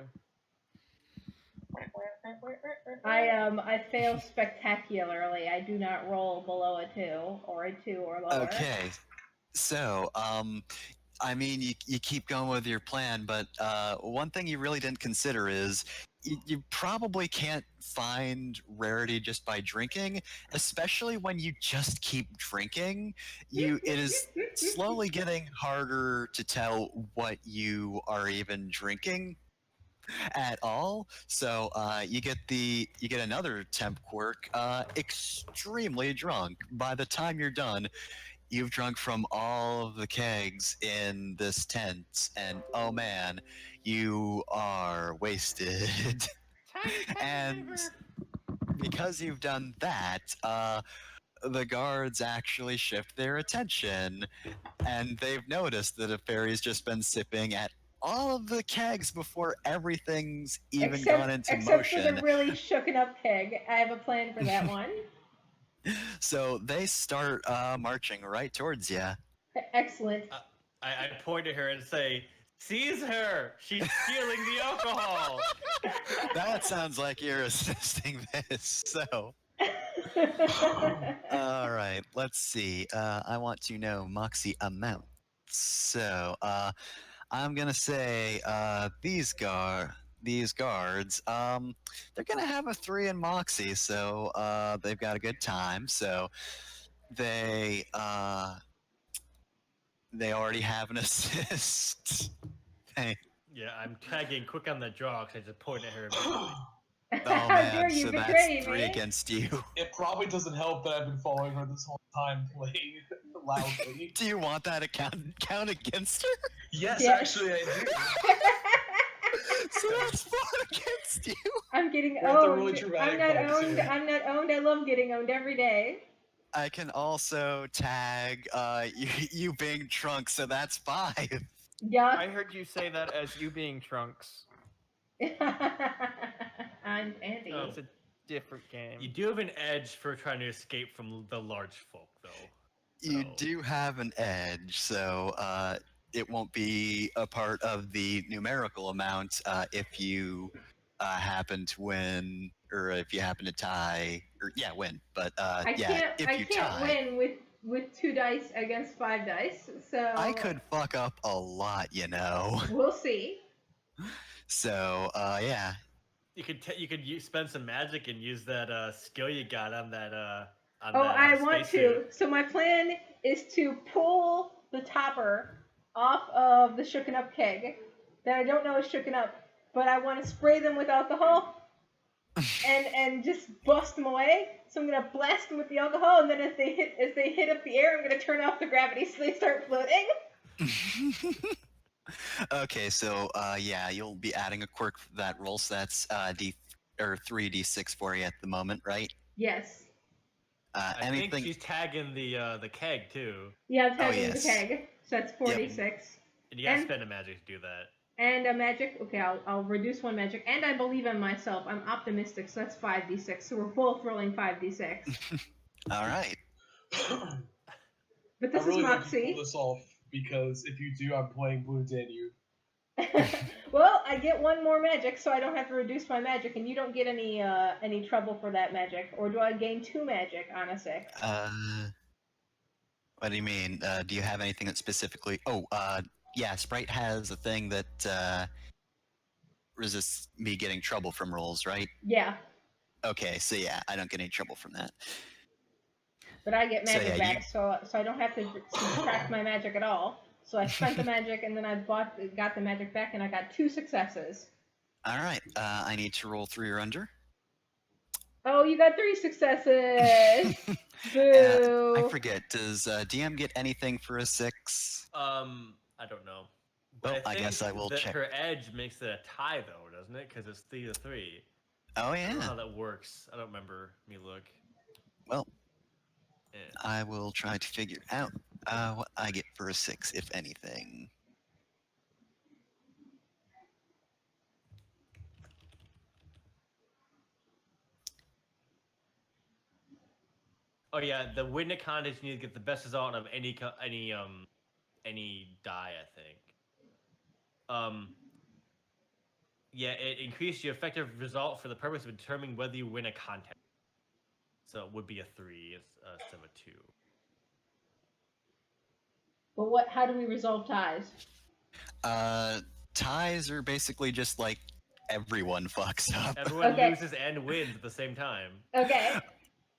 I fail spectacularly. I do not roll below a 2 or a 2 or lower. Okay. So, I mean, you keep going with your plan, but one thing you really didn't consider is you probably can't find rarity just by drinking, especially when you just keep drinking. It is slowly getting harder to tell what you are even drinking at all. So you get another temp quirk, extremely drunk. By the time you're done, you've drunk from all of the kegs in this tent, and oh man, you are wasted. Tiny And liver. because you've done that, the guards actually shift their attention, and they've noticed that a fairy's just been sipping at all of the kegs before everything's even gone into except for motion. the really shooken up keg. I have a plan for that one. So they start marching right towards you. Excellent. I point at her and say, "Seize her! She's stealing the alcohol." That sounds like you're assisting this. So, all right, let's see. I want to know Moxie amount. So, I'm gonna say these guards, they're gonna have a 3 in Moxie, so they've got a good time. So they already have an assist. Hey, Yeah, I'm tagging quick on the draw because I just point at her immediately. oh How man, dare you so betray that's 3 me? against you. It probably doesn't help that I've been following her this whole time playing loudly. Do you want that to count against her? Yes, Yes. actually I do. So that's 4 against you. I'm getting We're at the owned. really dramatic I'm not parts owned. here. I'm not owned. I love getting owned every day. I can also tag you being drunk, so that's 5. I Yuck. heard you say that as you being Trunks. I'm Andy. Oh. It's a different game. You do have an edge for trying to escape from the large folk, though. You So- do have an edge, so it won't be a part of the numerical amount if you happen to win, or if you happen to tie, or yeah, win. But I yeah, can't. if I you can't tie, win with 2 dice against 5 dice. So I could fuck up a lot, you know. We'll see. So yeah, You could spend some magic and use that skill you got on that on Oh, that I want spacesuit. to. So my plan is to pull the topper off of the shooken up keg that I don't know is shooken up, but I want to spray them with alcohol and just bust them away. So I'm gonna blast them with the alcohol, and then as they hit up the air, I'm gonna turn off the gravity so they start floating. Okay, so yeah, you'll be adding a quirk for that roll. So that's 3d6 for you at the moment, right? Yes. I Anything? think she's tagging the keg too, Yeah, I'm tagging yes. the keg. So that's 46. and you gotta And- spend a magic to do that. And a magic. Okay, I'll reduce 1 magic. And I believe in myself. I'm optimistic, so that's 5d6. So we're both rolling 5d6. All right. But this I really is hope you Moxie. pull this off, because if you do, I'm playing Blue Danube. Well, I get 1 more magic, so I don't have to reduce my magic, and you don't get any trouble for that magic. Or do I gain 2 magic on a 6? What do you mean? Do you have anything that specifically? Oh, yeah, Sprite has a thing that resists me getting trouble from rolls, right? Yeah, Okay, so yeah, I don't get any trouble from that. but I get So, magic yeah, back, so I don't have to subtract my magic at all. So I spent the magic, and then I got the magic back, and I got 2 successes. All right, I need to roll 3 or under. Oh, you got 3 successes! Boo! I forget. Does DM get anything for a 6? I don't know. But Well, I guess think I will that check. her edge makes it a tie, though, doesn't it? Because it's 3 to 3. Oh I don't know yeah. how that works. I don't remember. Let me look. Well, Yeah. I will try to figure out what I get for a 6, if anything. Oh yeah, the win a contest you need to get the best result of any die, I think. Yeah, it increased your effective result for the purpose of determining whether you win a contest. So it would be a 3 instead of a 2. But how do we resolve ties? Ties are basically just like everyone fucks up. Everyone Okay. loses and wins at the same time. Okay.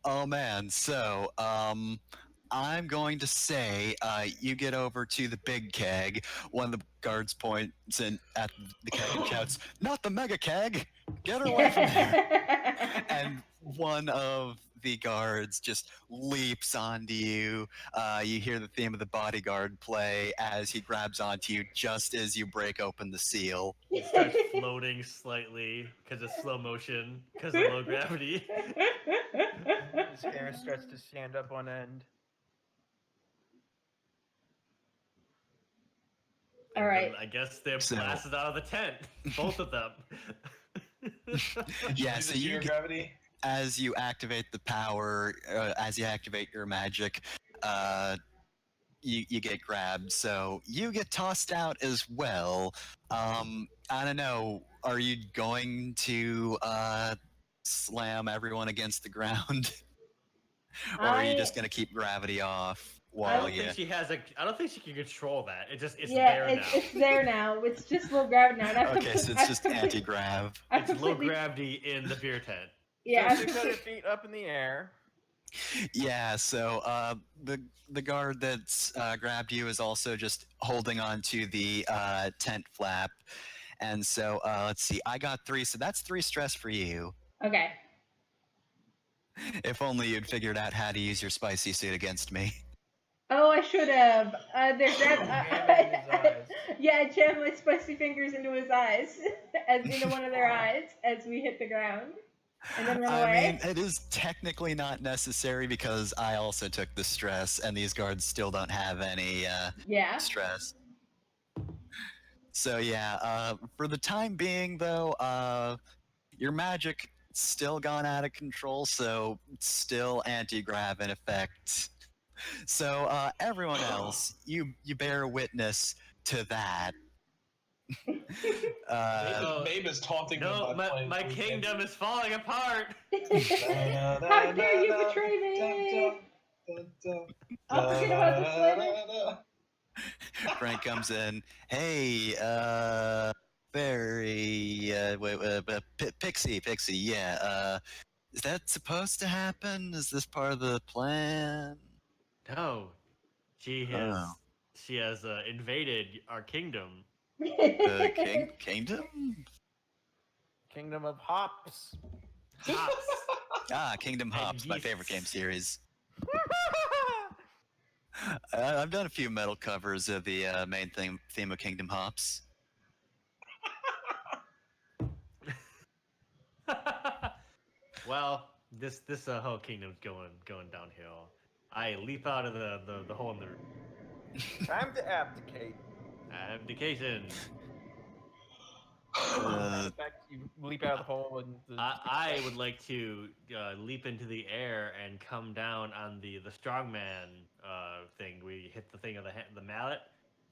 Oh man, so I'm going to say you get over to the big keg. One of the guards points in at the keg and shouts, "Not the mega keg! Get her away from there!" And one of the guards just leaps onto you. You hear the theme of the bodyguard play as he grabs onto you just as you break open the seal. It starts floating slightly because of slow motion, because of low gravity. His hair starts to stand up on end. All And right. then I guess they're So- blasted out of the tent, both of them. Did you Yeah, do so the you zero get- gravity? As you activate the power, as you activate your magic, you get grabbed. So you get tossed out as well. I don't know. Are you going to slam everyone against the ground, or are you just going to keep gravity off I while don't you? think she has a. I don't think she can control that. It's yeah, there now. it's there now. It's just low gravity now. And I've Okay, so it's just anti-grav. I've It's low completely- gravity in the beer tent. Yeah. So 600 feet up in the air. Yeah, so the guard that's grabbed you is also just holding on to the tent flap, and so let's see. I got 3, so that's 3 stress for you. Okay. If only you'd figured out how to use your spicy suit against me. Oh, I should have. There's Jam it in his eyes. Yeah, I jammed my spicy fingers into his eyes, as into one of their eyes, as we hit the ground, and then run I away. mean, it is technically not necessary because I also took the stress, and these guards still don't have any Yeah. stress. So yeah, for the time being, though, your magic still gone out of control, so it's still anti-grav in effect. So everyone else, you bear witness to that. Mabe is taunting No, them by playing my Queen kingdom is falling apart. How dare you betray me? I'll forget about this later. Frank comes in. Hey, Barry, Pixie, yeah. Is that supposed to happen? Is this part of the plan? No, she has. Oh. She has invaded our kingdom. The kingdom? Kingdom of Hops. Hops. Ah, Kingdom And Hops, my favorite game geese. series. I've done a few metal covers of the main theme of Kingdom Hops. Well, this whole kingdom's going downhill. I leap out of the hole in the roof. Time to abdicate. Abdication. Uh, In fact, you leap out of the hole and the I would like to leap into the air and come down on the strongman thing. We hit the thing of the mallet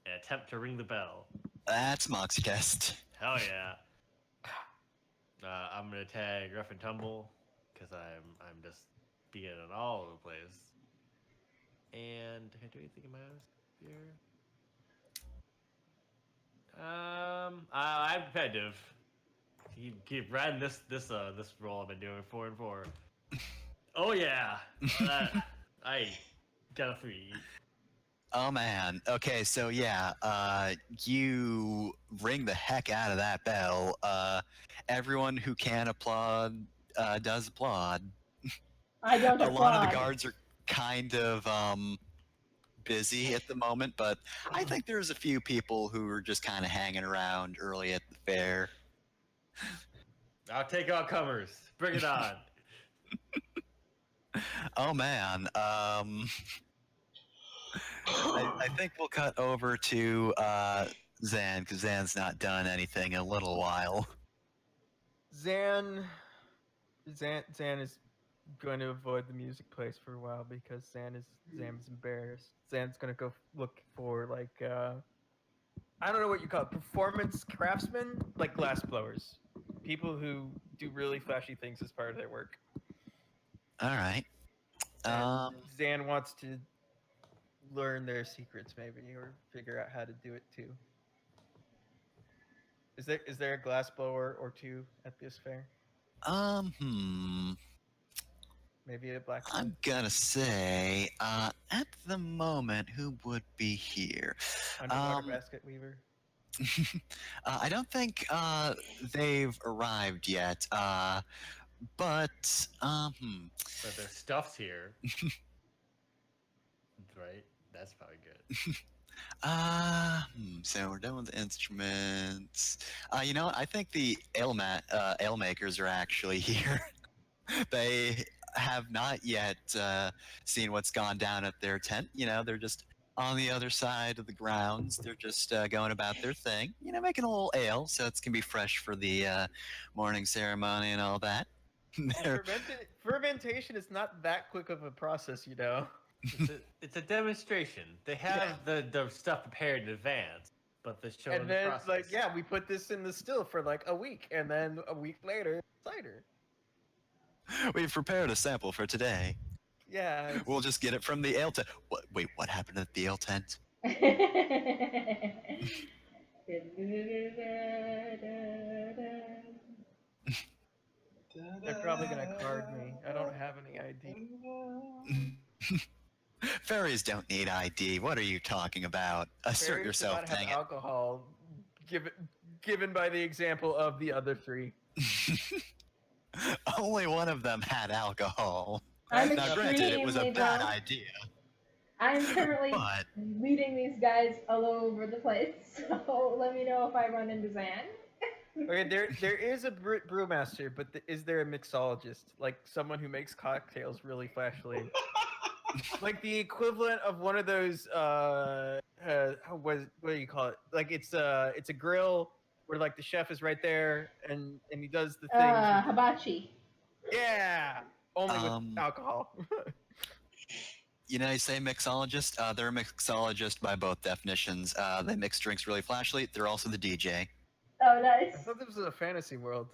and attempt to ring the bell. that's Moxcast. Hell yeah! I'm gonna tag Rough and Tumble because I'm just being it all over the place. And can I do anything in my own sphere? I'm competitive. Keep riding this roll I've been doing 4 and 4. Oh yeah, I got a 3. Oh man. Okay, so yeah, you ring the heck out of that bell. Everyone who can applaud does applaud. I don't A lot of the applaud. guards are kind of busy at the moment, but I think there's a few people who are just kind of hanging around early at the fair. I'll take all comers. Bring it on. Oh man. I think we'll cut over to Zan because Zan's not done anything in a little while. Zan is going to avoid the music place for a while because Zan's embarrassed. Zan's going to go look for like I don't know what you call it, performance craftsmen, like glass blowers, people who do really flashy things as part of their work. All right. And Zan wants to learn their secrets maybe or figure out how to do it too. Is there a glass blower or two at this fair? Hmm. Maybe a blacksmith. I'm gonna say, at the moment, who would be here? Underwater basket weaver. I don't think they've arrived yet. But But their stuff's here. Right? That's probably good. So we're done with the instruments. You know what? I think the ale makers are actually here. They have not yet seen what's gone down at their tent. You know, they're just on the other side of the grounds. They're just going about their thing. You know, making a little ale so it's gonna be fresh for the morning ceremony and all that. They're- Fermentation is not that quick of a process, you know. It's a demonstration. They have the stuff prepared in advance, but the show And then, process. like, yeah, we put this in the still for like a week, and then a week later, cider. We've prepared a sample for today. Yeah. it's- We'll just get it from the ale tent. Wait, what happened at the ale tent? They're probably gonna card me. I don't have any ID. Fairies don't need ID. What are you talking about? Assert Fairies do yourself, not have dang it. alcohol, given by the example of the other three. Only one of them had alcohol. I'm Now, granted, it was a extremely bad drunk. idea, I'm currently but leading these guys all over the place, so let me know if I run into Zan. Okay, there is a brewmaster, but is there a mixologist, like someone who makes cocktails really flashily, like the equivalent of one of those what do you call it? Like it's a grill where like the chef is right there and he does the things. Hibachi. Yeah, only Um, with alcohol. you know, you say mixologist. They're a mixologist by both definitions. They mix drinks really flashily. They're also the DJ. Oh, I nice. thought this was a fantasy world.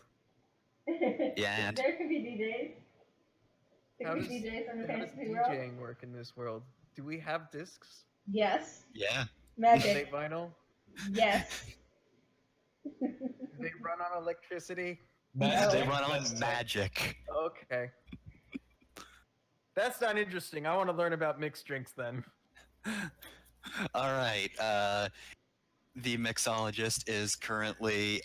Yeah, and There could be DJs. There How could does, be DJs in the how does fantasy world. DJing work in this world? Do we have discs? Yes. yeah. Are they Magic. vinyl? Yes. Do they run on electricity? No. They run on magic. Okay. That's not interesting. I want to learn about mixed drinks then. All right. The mixologist is currently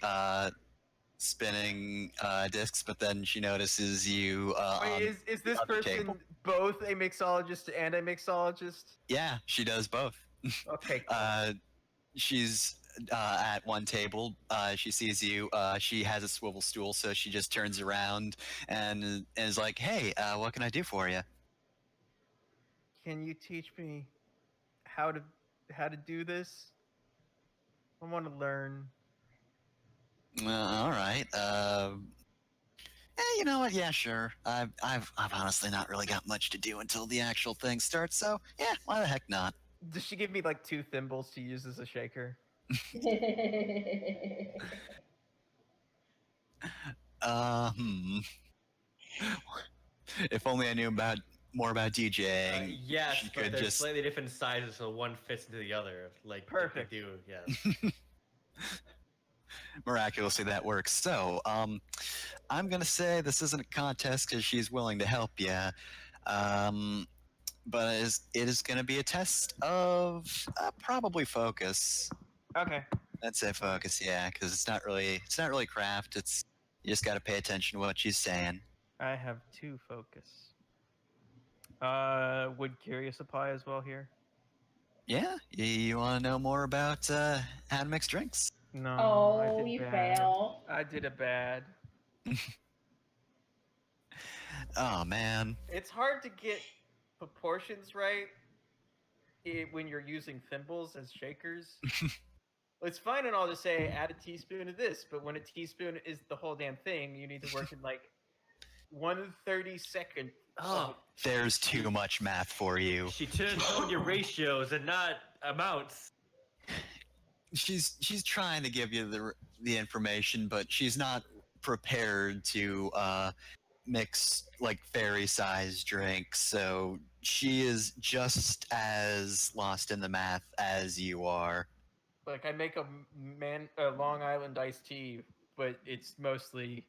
spinning discs, but then she notices you. Wait, is this on the person table. both a mixologist and a mixologist? Yeah, she does both. Okay. Cool. She's at one table. She sees you. She has a swivel stool, so she just turns around and is like, "Hey, what can I do for you?" Can you teach me how to do this? I want to learn. All right. You know what? Yeah, sure. I've honestly not really got much to do until the actual thing starts. So yeah, why the heck not? Does she give me like 2 thimbles to use as a shaker? Hmm. If only I knew more about DJing. Yes, she but could they're just. slightly different sizes, so one fits into the other. Like Perfect. They do, yes. Miraculously, that works. So, I'm gonna say this isn't a contest because she's willing to help you. But it is gonna be a test of probably focus. Okay. I'd say focus, yeah, because it's not really craft. It's you just got to pay attention to what she's saying. I have 2 focus. Would curious apply as well here? Yeah, you want to know more about how to mix drinks? No. I Oh, did you bad. fail. I did a bad. Oh man. It's hard to get proportions right when you're using thimbles as shakers. It's fine and all to say add a teaspoon of this, but when a teaspoon is the whole damn thing, you need to work in like 1/32. Oh, There's too much math for you. she should have known your ratios and not amounts. She's trying to give you the information, but she's not prepared to mix like fairy-sized drinks. So she is just as lost in the math as you are. Like I make a Long Island iced tea, but it's mostly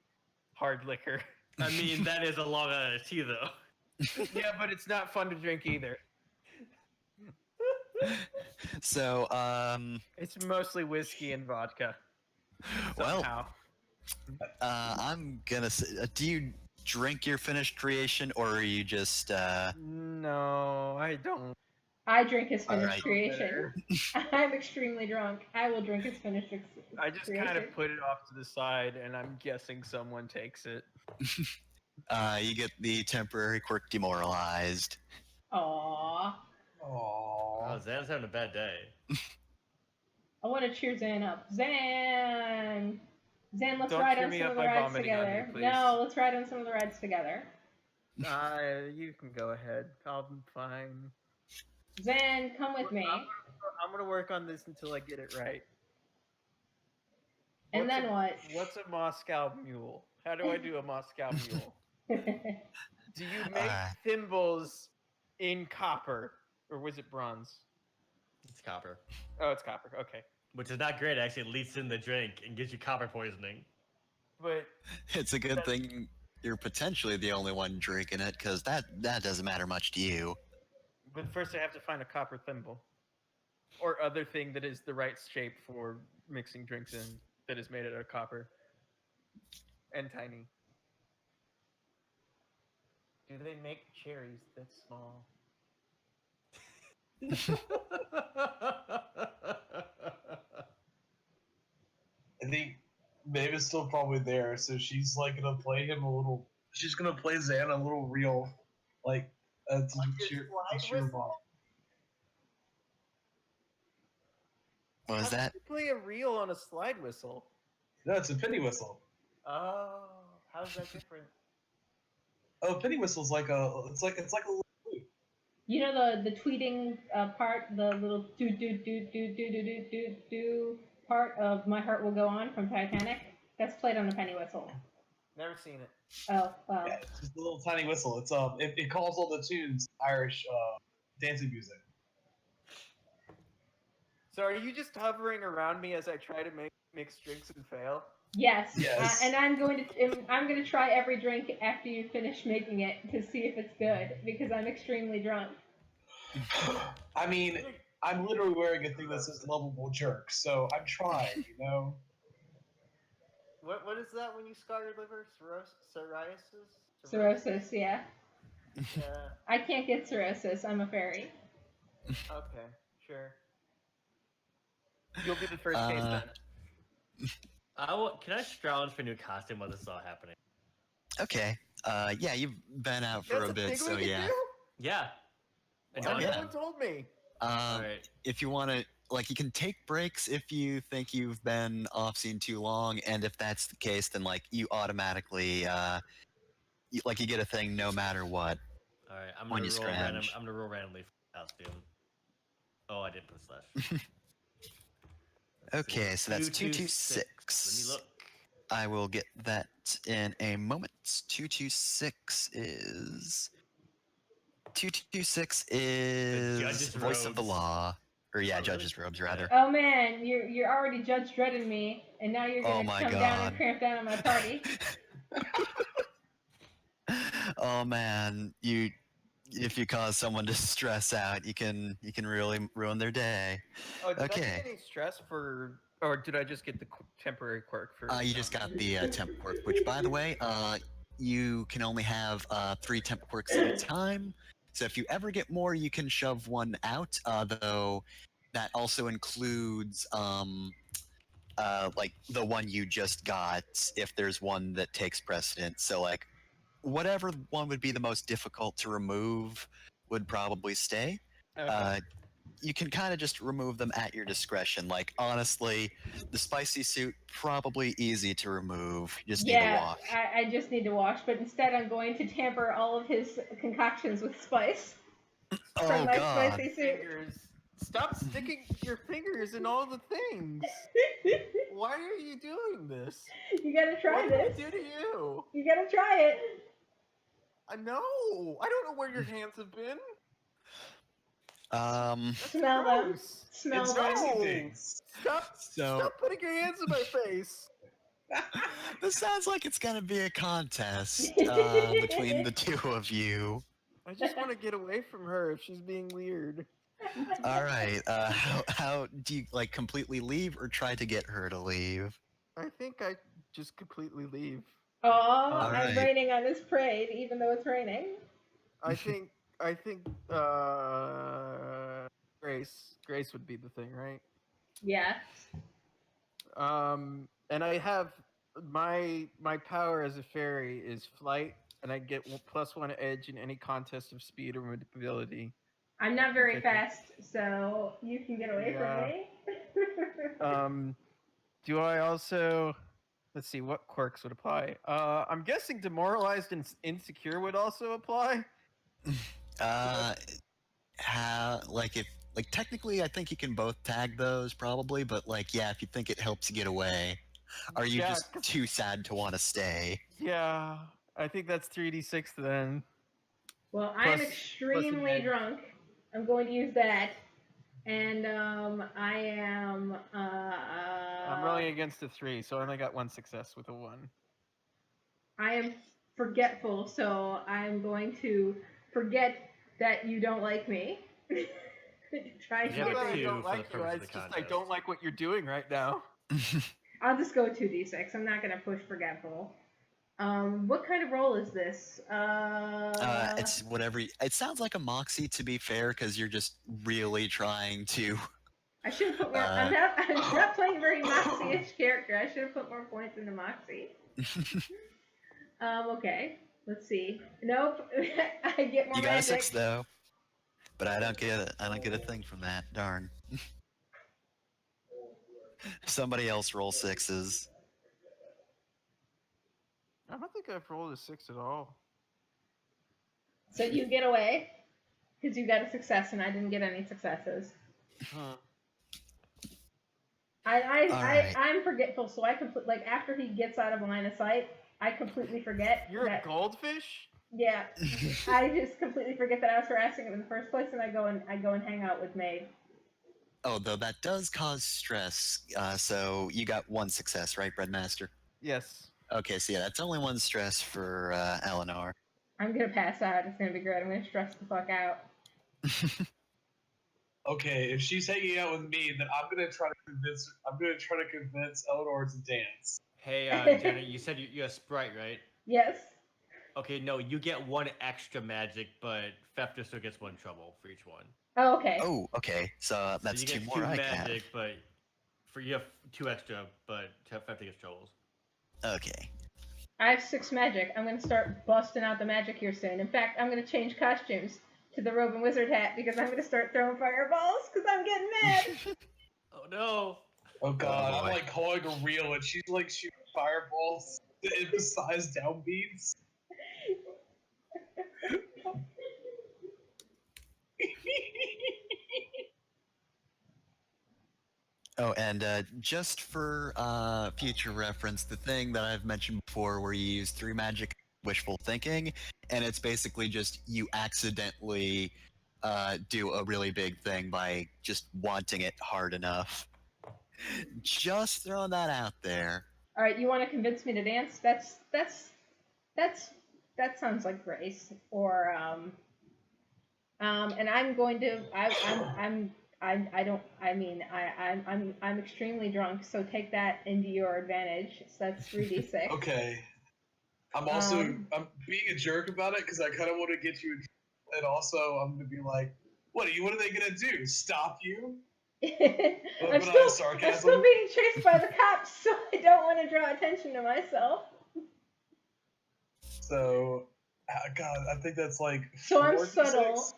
hard liquor. I mean, that is a long tea though. Yeah, but it's not fun to drink either. So, It's mostly whiskey and vodka. well, Somehow. I'm gonna say, do you drink your finished creation, or are you just, No, I don't. I drink his finished Alright. creation. I'm extremely drunk. I will drink his finished I just creation. kind of put it off to the side, and I'm guessing someone takes it. you get the temporary quirk demoralized. Aww. Oh, Aww. Zan's having a bad day. I want to cheer Zan up. Zan! Zan, let's Don't ride cheer on me some up of the by rides vomiting on me, together. please. No, let's ride on some of the rides together. You can go ahead. I'll be fine. Zan, come with me. I'm gonna work on this until I get it right. And then what? What's a Moscow mule? How do I do a Moscow mule? Do you make thimbles in copper, or was it bronze? It's copper, Oh, it's copper. Okay, which is not great. Actually, it leaks in the drink and gives you copper poisoning. but It's a good thing you're potentially the only one drinking it, because that doesn't matter much to you. first I have to find a copper thimble, or other thing that is the right shape for mixing drinks in, that is made out of copper and tiny. Do they make cherries that small? I think Maeve is still probably there, so she's like gonna play him a little. She's gonna play Zan a little real, like to his cheer slide to cheer him whistle? up. What was How that? do you play a reel on a slide whistle? No, it's a penny whistle. Oh, how's that different? Oh, penny whistle's like it's like a little flute. You know the tweeting part, the little do do do do do do do do do part of "My Heart Will Go On" from Titanic. That's played on the penny whistle. Never seen it. Oh wow. Yeah, it's just a little tiny whistle. It's it calls all the tunes Irish dancing music. So are you just hovering around me as I try to mix drinks and fail? Yes. Yes. And I'm going to try every drink after you finish making it to see if it's good because I'm extremely drunk. I mean, I'm literally wearing a thing that says "lovable jerk," so I'm trying, you know. What is that when you scar your liver? Psoriasis? Cirrhosis, yeah. Yeah. I can't get cirrhosis. I'm a fairy. Okay, sure. You'll be the first case then. Can I scrounge for a new costume while this is all happening? Okay. Yeah, you've been out for That's a bit, thing so we can yeah. do? Yeah. And Oh, No yeah. one told me. Alright. If you want to, like, you can take breaks if you think you've been off scene too long, and if that's the case, then like you automatically, you get a thing no matter what. Alright, I'm When gonna you roll random. scrounge. I'm gonna roll randomly for the costume. Oh, I didn't put a slash. Okay, so that's 226. 226. Let me look. I will get that in a moment. 226 is. 226 is judge's voice of the robes. law, or yeah, Oh, really? judge's robes rather. Oh man, you're already Judge Dredding me, and now you're Oh gonna my come down God. and cramp down on my party. Oh man, if you cause someone to stress out, you can really ruin their day. Oh, did I Okay. get any stress for, or did I just get the temporary quirk for? You just got the temp quirk, which by the way, you can only have 3 temp quirks at a time. So if you ever get more, you can shove one out. Though that also includes like the one you just got, if there's one that takes precedence. So like whatever one would be the most difficult to remove would probably stay. Okay. You can kind of just remove them at your discretion. Like honestly, the spicy suit probably easy to remove. You just need to Yeah, wash. I just need to wash, but instead I'm going to tamper all of his concoctions with spice Oh from my god. spicy suit. Fingers. Stop sticking your fingers in all the things. Why are you doing this? You gotta try What did I this. do to you? You gotta try it. No, I don't know where your hands have been. Smell them. Gross. Smell It's them. spicy No. things. Stop! So Stop putting your hands in my face. this sounds like it's gonna be a contest between the two of you. I just want to get away from her if she's being weird. All right. How do you like completely leave or try to get her to leave? I think I just completely leave. Oh, All I'm right. raining on this parade, even though it's raining. I think Grace would be the thing, right? Yeah. And I have my power as a fairy is flight, and I get +1 edge in any contest of speed or mobility. I'm not very Okay. fast, so you can get away Yeah. from me. Do I also? Let's see what quirks would apply. I'm guessing demoralized and insecure would also apply. How like if like technically I think you can both tag those probably, but like if you think it helps you get away, are you Yeah, just 'cause- too sad to want to stay? Yeah, I think that's 3d6 then. Well, I am Plus- extremely plus an edge. drunk. I'm going to use that. And I am. I'm rolling against a 3, so I only got 1 success with a 1. I am forgetful, so I'm going to forget that you don't like me. Try to Yeah, Not get that I two me. don't for like the you. purpose of It's the just I contest. don't like what you're doing right now. I'll just go 2d6. I'm not going to push forgetful. What kind of roll is this? It's whatever. It sounds like a moxie to be fair, because you're just really trying to. I should have put more. I'm not playing a very Moxie-ish character. I should have put more points into Moxie. Okay. Let's see. Nope. I get more You got a magic. 6 though, but I don't get a thing from that. Darn. Somebody else roll 6s. I don't think I've rolled a 6 at all. So you get away because you got a success and I didn't get any successes. Huh. Alright. I'm forgetful, so I like after he gets out of line of sight, I completely forget. You're a that, goldfish? Yeah, I just completely forget that I was harassing him in the first place, and I go and hang out with Maeve. Oh, though that does cause stress. So you got 1 success, right, Breadmaster? Yes. Okay, so that's only 1 stress for Eleanor. I'm gonna pass out. It's gonna be great. I'm gonna stress the fuck out. Okay, if she's hanging out with me, then I'm gonna try to convince Eleanor to dance. Hey, Jenna, you said you're a sprite, right? Yes. Okay, no, you get 1 extra magic, but Fefter still gets 1 trouble for each one. Oh, okay. Oh, okay. So that's so 2 you get more 2 I have. magic, but you have 2 extra, but Fefter gets troubles. Okay. I have 6 magic. I'm gonna start busting out the magic here soon. In fact, I'm gonna change costumes to the robe and wizard hat because I'm gonna start throwing fireballs because I'm getting mad. Oh no! Oh god, I'm boy. like holding a reel and she's like shooting fireballs to emphasize downbeats. Oh, and just for future reference, the thing that I've mentioned before where you use 3 magic wishful thinking, and it's basically just you accidentally do a really big thing by just wanting it hard enough. Just throwing that out there. All right, you want to convince me to dance? That sounds like Grace. Or and I'm going to. I'm extremely drunk, so take that into your advantage. So that's 3d6. Okay. I'm also Um, I'm being a jerk about it because I kind of want to get you, and also I'm gonna be like, what are they gonna do? Stop you? I'm But I still sarcasm. being chased by the cops, so I don't want to draw attention to myself. So, God, I think that's like. So I'm 4d6?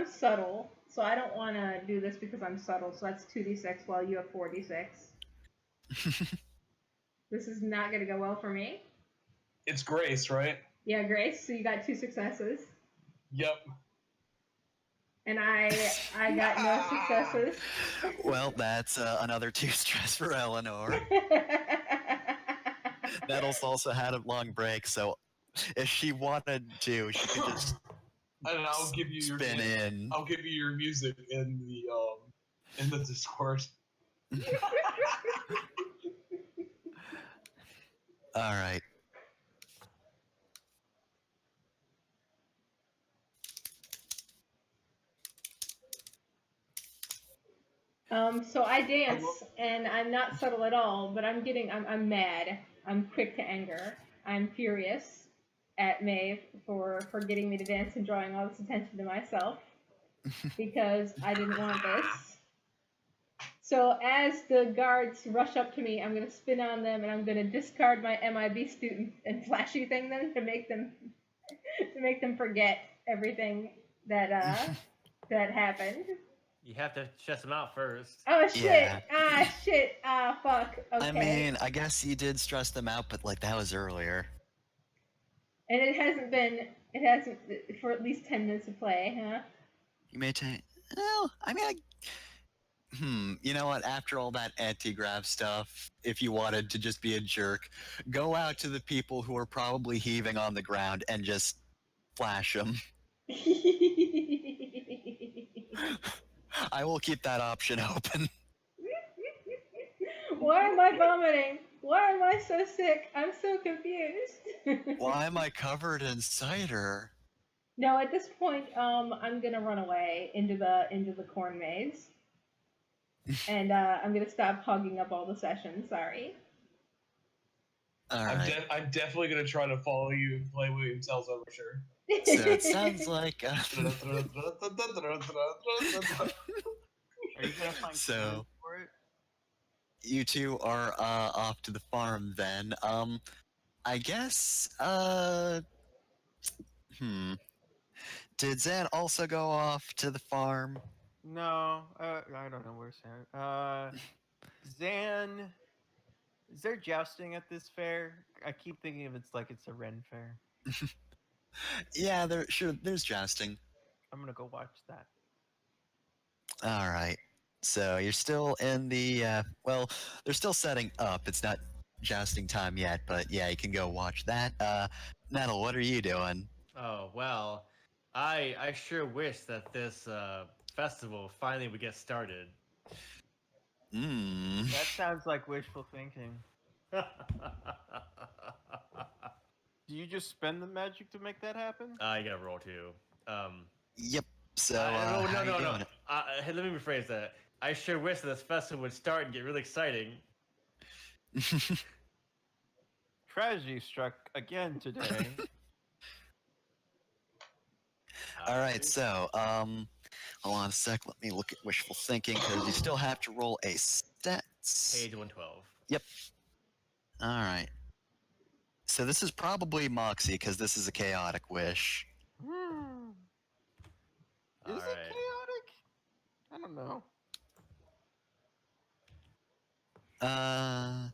subtle. So I don't want to do this because I'm subtle. So that's 2d6 while you have 4d6. This is not going to go well for me. It's Grace, right? Yeah, Grace. So you got 2 successes, Yep. and I got no successes. Well, that's another 2 stress for Eleanor. Nettles also had a long break, so if she wanted to, she could just And I'll give you your Spin in. I'll give you your music in the Discord. All right. So I dance, and I'm not subtle at all, but I'm mad. I'm quick to anger. I'm furious at Maeve for getting me to dance and drawing all this attention to myself because I didn't want this. So as the guards rush up to me, I'm gonna spin on them and I'm gonna discard my MIB student and flashy thing them to make them forget everything that that happened. You have to stress them out first. Oh shit! Yeah. Shit! Fuck. Okay. I mean, I guess you did stress them out, but like that was earlier. And it hasn't for at least 10 minutes of play, huh? You may take. Well, I mean, you know what? After all that anti-grav stuff, if you wanted to just be a jerk, go out to the people who are probably heaving on the ground and just flash them. I will keep that option open. Why am I vomiting? Why am I so sick? I'm so confused. Why am I covered in cider? No, at this point, I'm gonna run away into the corn maze, and I'm gonna stop hogging up all the sessions. Sorry. All right. I'm definitely gonna try to follow you and play William Tell's Overture. So it sounds like. Are you gonna find So- clues for it? You two are off to the farm then. I guess. Did Zan also go off to the farm? No, I don't know where Zan. Zan, is there jousting at this fair? I keep thinking of it's like it's a Ren fair. Yeah, there's jousting. I'm gonna go watch that. All right. So you're still in the well, they're still setting up. It's not jousting time yet, but yeah, you can go watch that. Nettle, what are you doing? Oh well, I sure wish that this festival finally would get started. That sounds like wishful thinking. Do you just spend the magic to make that happen? I gotta roll too. Yep. So no, how you no. doing it? Hey, let me rephrase that. I sure wish that this festival would start and get really exciting. Tragedy struck again today. All right. So hold on a sec. Let me look at wishful thinking because you still have to roll a stats. Page 112. All right. So this is probably Moxie because this is a chaotic wish. Is it Alright. chaotic? I don't know. Uh,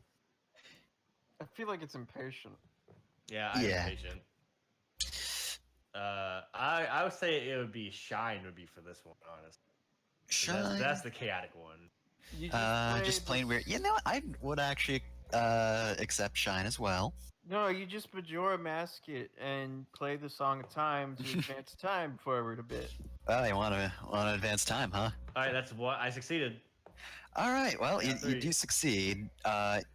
I feel like it's impatient. Yeah, I'm Yeah. impatient. I would say it would be Shine would be for this one, honestly. 'Cause Shine. That's the chaotic one. You Just played plain the- weird. You know what? I would actually accept Shine as well. No, you just Majora Mask it and play the Song of Time to advance time forward a bit. Well, you want to advance time, huh? All right, that's what I succeeded. All right. Well, Yeah, you three. do succeed.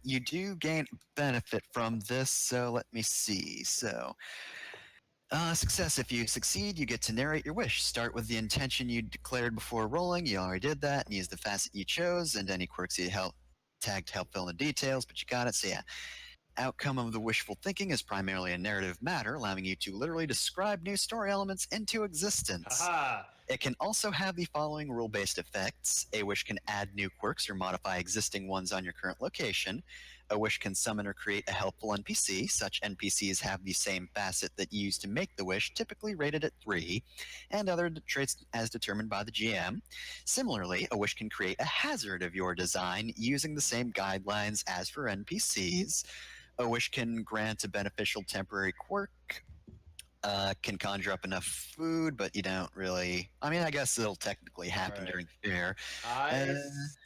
You do gain benefit from this. So let me see. So, success. If you succeed, you get to narrate your wish. Start with the intention you declared before rolling. You already did that, and use the facet you chose, and any quirks you tagged to help fill in the details. But you got it. So yeah. Outcome of the wishful thinking is primarily a narrative matter, allowing you to literally describe new story elements into existence. Haha. It can also have the following rule-based effects. A wish can add new quirks or modify existing ones on your current location. A wish can summon or create a helpful NPC. Such NPCs have the same facet that you used to make the wish, typically rated at 3, and other traits as determined by the GM. Similarly, a wish can create a hazard of your design using the same guidelines as for NPCs. A wish can grant a beneficial temporary quirk. Can conjure up enough food, but you don't really. I mean, I guess it'll technically happen Alright. during the fair. I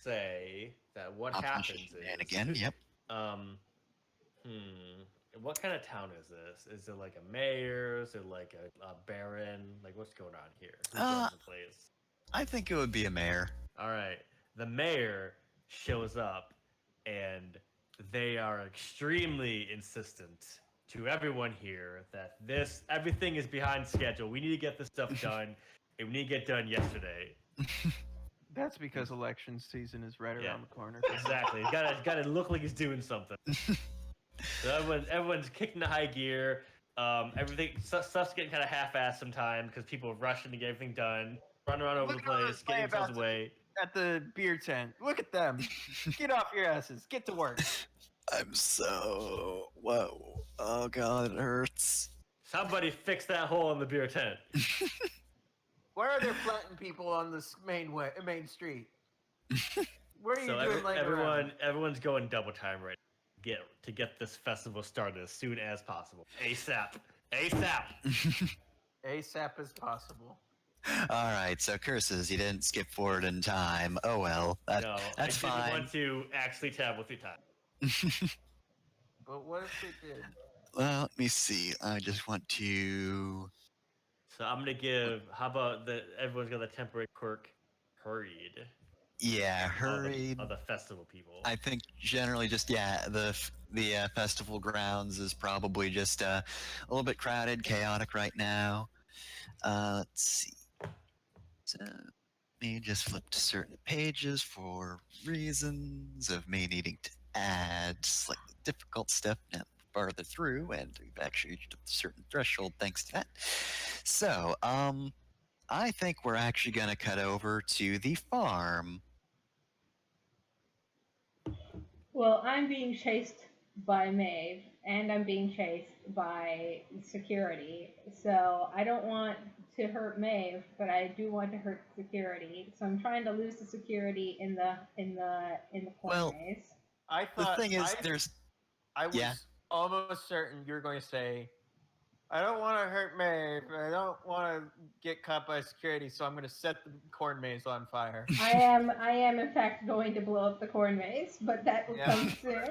say that what Option happens and is again, yep. um What kind of town is this? Is it like a mayor? Is it like a baron? Like, what's going on here? Who runs the place? I think it would be a mayor. All right. The mayor shows up, and they are extremely insistent to everyone here that everything is behind schedule. We need to get this stuff done, and we need to get done yesterday. That's because election season is right Yeah. around the corner. Exactly. It's gotta look like he's doing something. So everyone's kicking the high gear. Stuff's getting kind of half-assed sometimes because people are rushing to get everything done, running around over Look the at all place, this getting play themselves about away. At the beer tent. Look at them. Get off your asses. Get to work. I'm so whoa. Oh god, it hurts. Somebody fix that hole in the beer tent. Why are there flattened people on this main street? What are you So doing laying around? everyone's going double time right now to get this festival started as soon as possible. ASAP. ASAP as possible. All right, so curses. You didn't skip forward in time. Oh well, No, that's I didn't fine. want to actually tab with your time. But what if we did? Well, let me see. I just want to. So I'm gonna give. How about everyone's got the temporary quirk, hurried. Yeah, of the- hurried. Of the festival people. I think generally just the festival grounds is probably just a little bit crowded, chaotic right now. Let's see. So let me just flip to certain pages for reasons of me needing to add slightly difficult stuff now farther through, and we've actually reached a certain threshold thanks to that. So, I think we're actually going to cut over to the farm. Well, I'm being chased by Maeve, and I'm being chased by security. So I don't want to hurt Maeve, but I do want to hurt security. So I'm trying to lose the security in the corn Well, maze. I The thought thing is, I was yeah. almost certain you were going to say, I don't want to hurt Maeve. I don't want to get caught by security, so I'm going to set the corn maze on fire. I am in fact going to blow up the corn maze, but that will Yeah. come soon.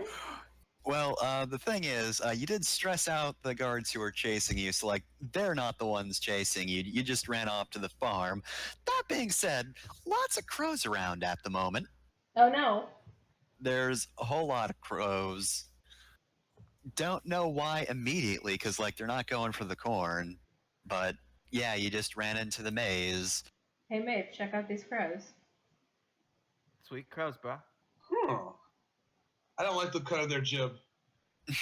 Well, the thing is, you did stress out the guards who were chasing you, so like they're not the ones chasing you. You just ran off to the farm. That being said, lots of crows around at the moment. Oh no. There's a whole lot of crows. Don't know why immediately, because like they're not going for the corn. But yeah, you just ran into the maze. Hey Maeve, check out these crows. Sweet crows, bro. Huh. I don't like the cut of their jib.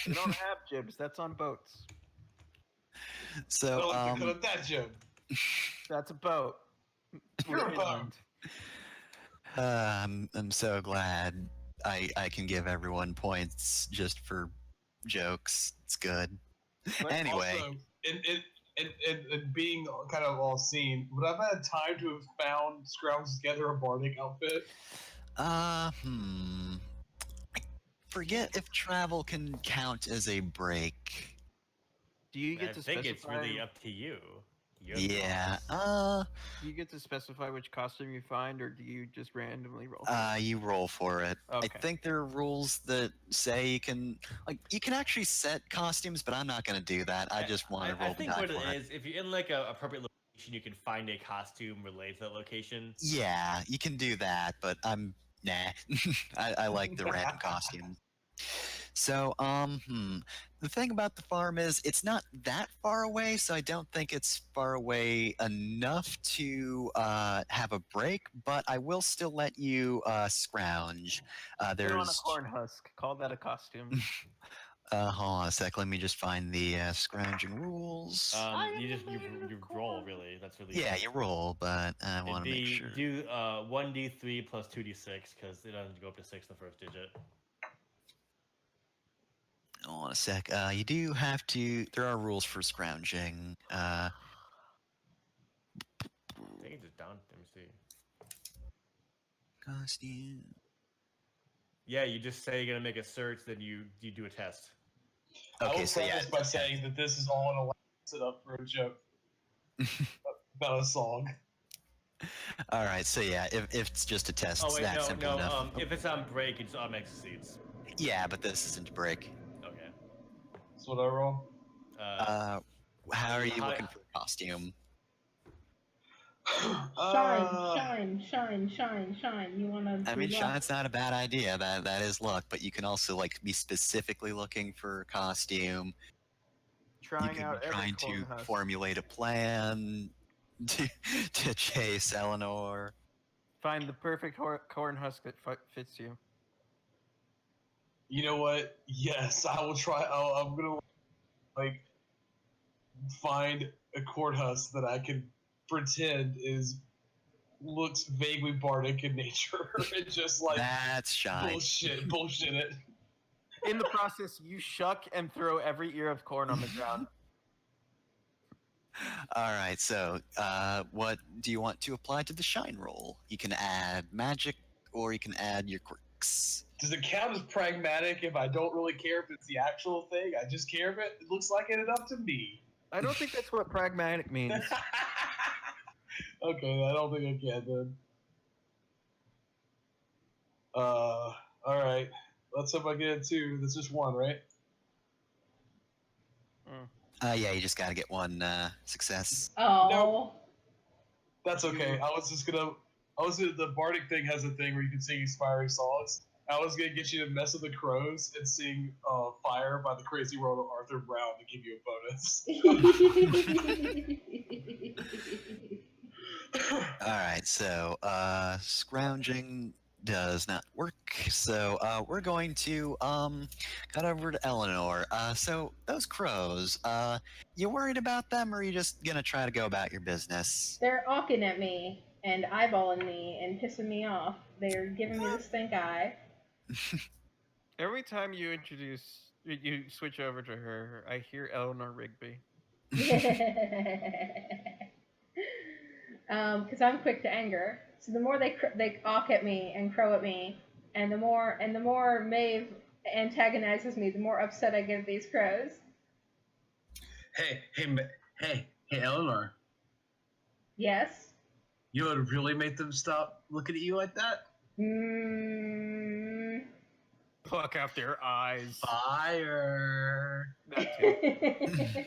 They don't have jibs. That's on boats. I So don't like the cut of that jib. That's a boat. You're a We're bum. inland. I'm so glad I can give everyone points just for jokes. It's good. But Anyway. Also, in being kind of all seen, would I've had time to have found scrounged together a bardic outfit? I forget if travel can count as a break. Do you get I to think specify? it's really up to you. You're the Yeah. boss. Do you get to specify which costume you find, or do you just randomly roll? You roll for it. Okay. I think there are rules that say you can actually set costumes, but I'm not going to do that. I just want to roll I the think die what for it is, if you're in like a appropriate location, you can find a costume related to that location. Yeah, you can do that, but I'm nah. I like the random costumes. So, the thing about the farm is it's not that far away, so I don't think it's far away enough to have a break. But I will still let you scrounge. You're on a There's corn husk. Call that a costume. hold on a sec. Let me just find the scrounging rules. You roll really. That's really Yeah, easy. you roll, but I It'd want to make be sure. do 1d3 plus 2d6 because it doesn't go up to 6 the first digit. Hold on a sec. You do have to. There are rules for scrounging. I think it's just down. Let me see. Costume. Yeah, you just say you're gonna make a search, then you do a test. I Okay, will so yeah. preface by saying that this is all an elaborate setup for a joke about a song. All right, so yeah, if it's just a test, Oh it's wait, that no, simple no. enough. If it's on break, it's automatic succeeds. Yeah, but this isn't a break. Okay. That's what I roll. How are you Hi- looking for a costume? Shine. You wanna I do mean, luck? shine's not a bad idea. That is luck, but you can also like be specifically looking for a costume. You Trying can out be every trying corn to husk. formulate a plan to chase Eleanor. Find the perfect corn husk that fits you. You know what? Yes, I will try. I'm gonna like find a court husk that I can pretend looks vaguely bardic in nature and just like That's shine. bullshit it. In the process, you shuck and throw every ear of corn on the ground. All right, so what do you want to apply to the shine roll? You can add magic, or you can add your quirks. Does it count as pragmatic if I don't really care if it's the actual thing? I just care if it looks like it enough to me. I don't think that's what pragmatic means. Okay, I don't think I can then. All right. Let's hope I get it too. That's just one, right? Yeah, you just got to get one success. Oh. That's okay. The Bardic thing has a thing where you can sing inspiring songs. I was gonna get you to mess with the crows and sing "Fire" by the Crazy World of Arthur Brown to give you a bonus. All right, so scrounging does not work. So we're going to cut over to Eleanor. So those crows, you worried about them, or are you just gonna try to go about your business? They're awking at me and eyeballing me and pissing me off. They're giving me the stink eye. Every time you switch over to her, I hear Eleanor Rigby. Because I'm quick to anger. So the more they awk at me and crow at me, and the more Maeve antagonizes me, the more upset I get at these crows. Hey, Eleanor. Yes. You would really make them stop looking at you like that? Pluck out their eyes. Fire. That too.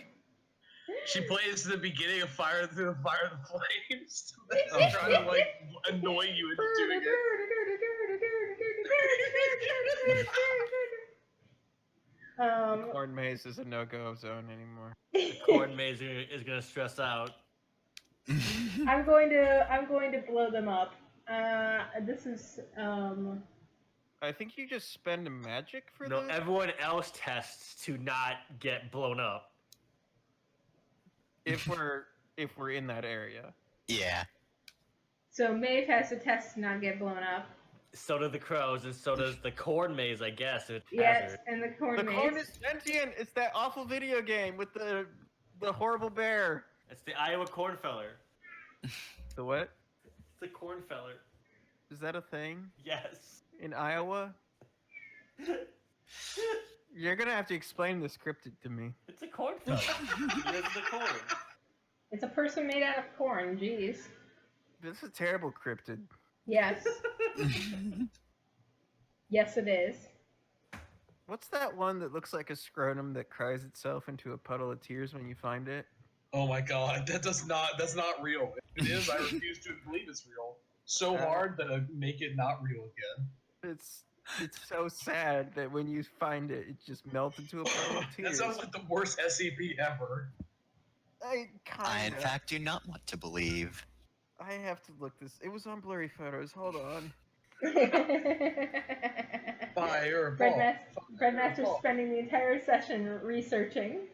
She plays the beginning of Fire Through the Fire of the Flames. I'm trying to like annoy you into doing The corn maze is a no-go zone anymore. The corn maze is gonna stress out. I'm going to blow them up. This is I think you just spend a magic for No, this. everyone else tests to not get blown up. If we're in that area. Yeah. So Maeve has to test to not get blown up. So do the crows, and so does the corn maze, I guess. It's Yes, hazard. and the corn The maze. corn is sentient. It's that awful video game with the horrible bear. It's the Iowa cornfeller. The what? It's the cornfeller. Is that a thing Yes. in Iowa? You're gonna have to explain this cryptid to me. It's a cornfeller. He lives in the corn. It's a person made out of corn. Jeez. This is a terrible cryptid. Yes. Yes, it is. What's that one that looks like a scrotum that cries itself into a puddle of tears when you find it? Oh my god, that's not real. If it is, I refuse to believe it's real. So hard that I make it not real again. It's so sad that when you find it, it just melts into a puddle of That tears. sounds like the worst SCP ever. I I, in kinda. fact, do not want to believe. I have to look this. It was on Blurry Photos. Hold on. Fireball. Breadmaster's spending the entire session researching.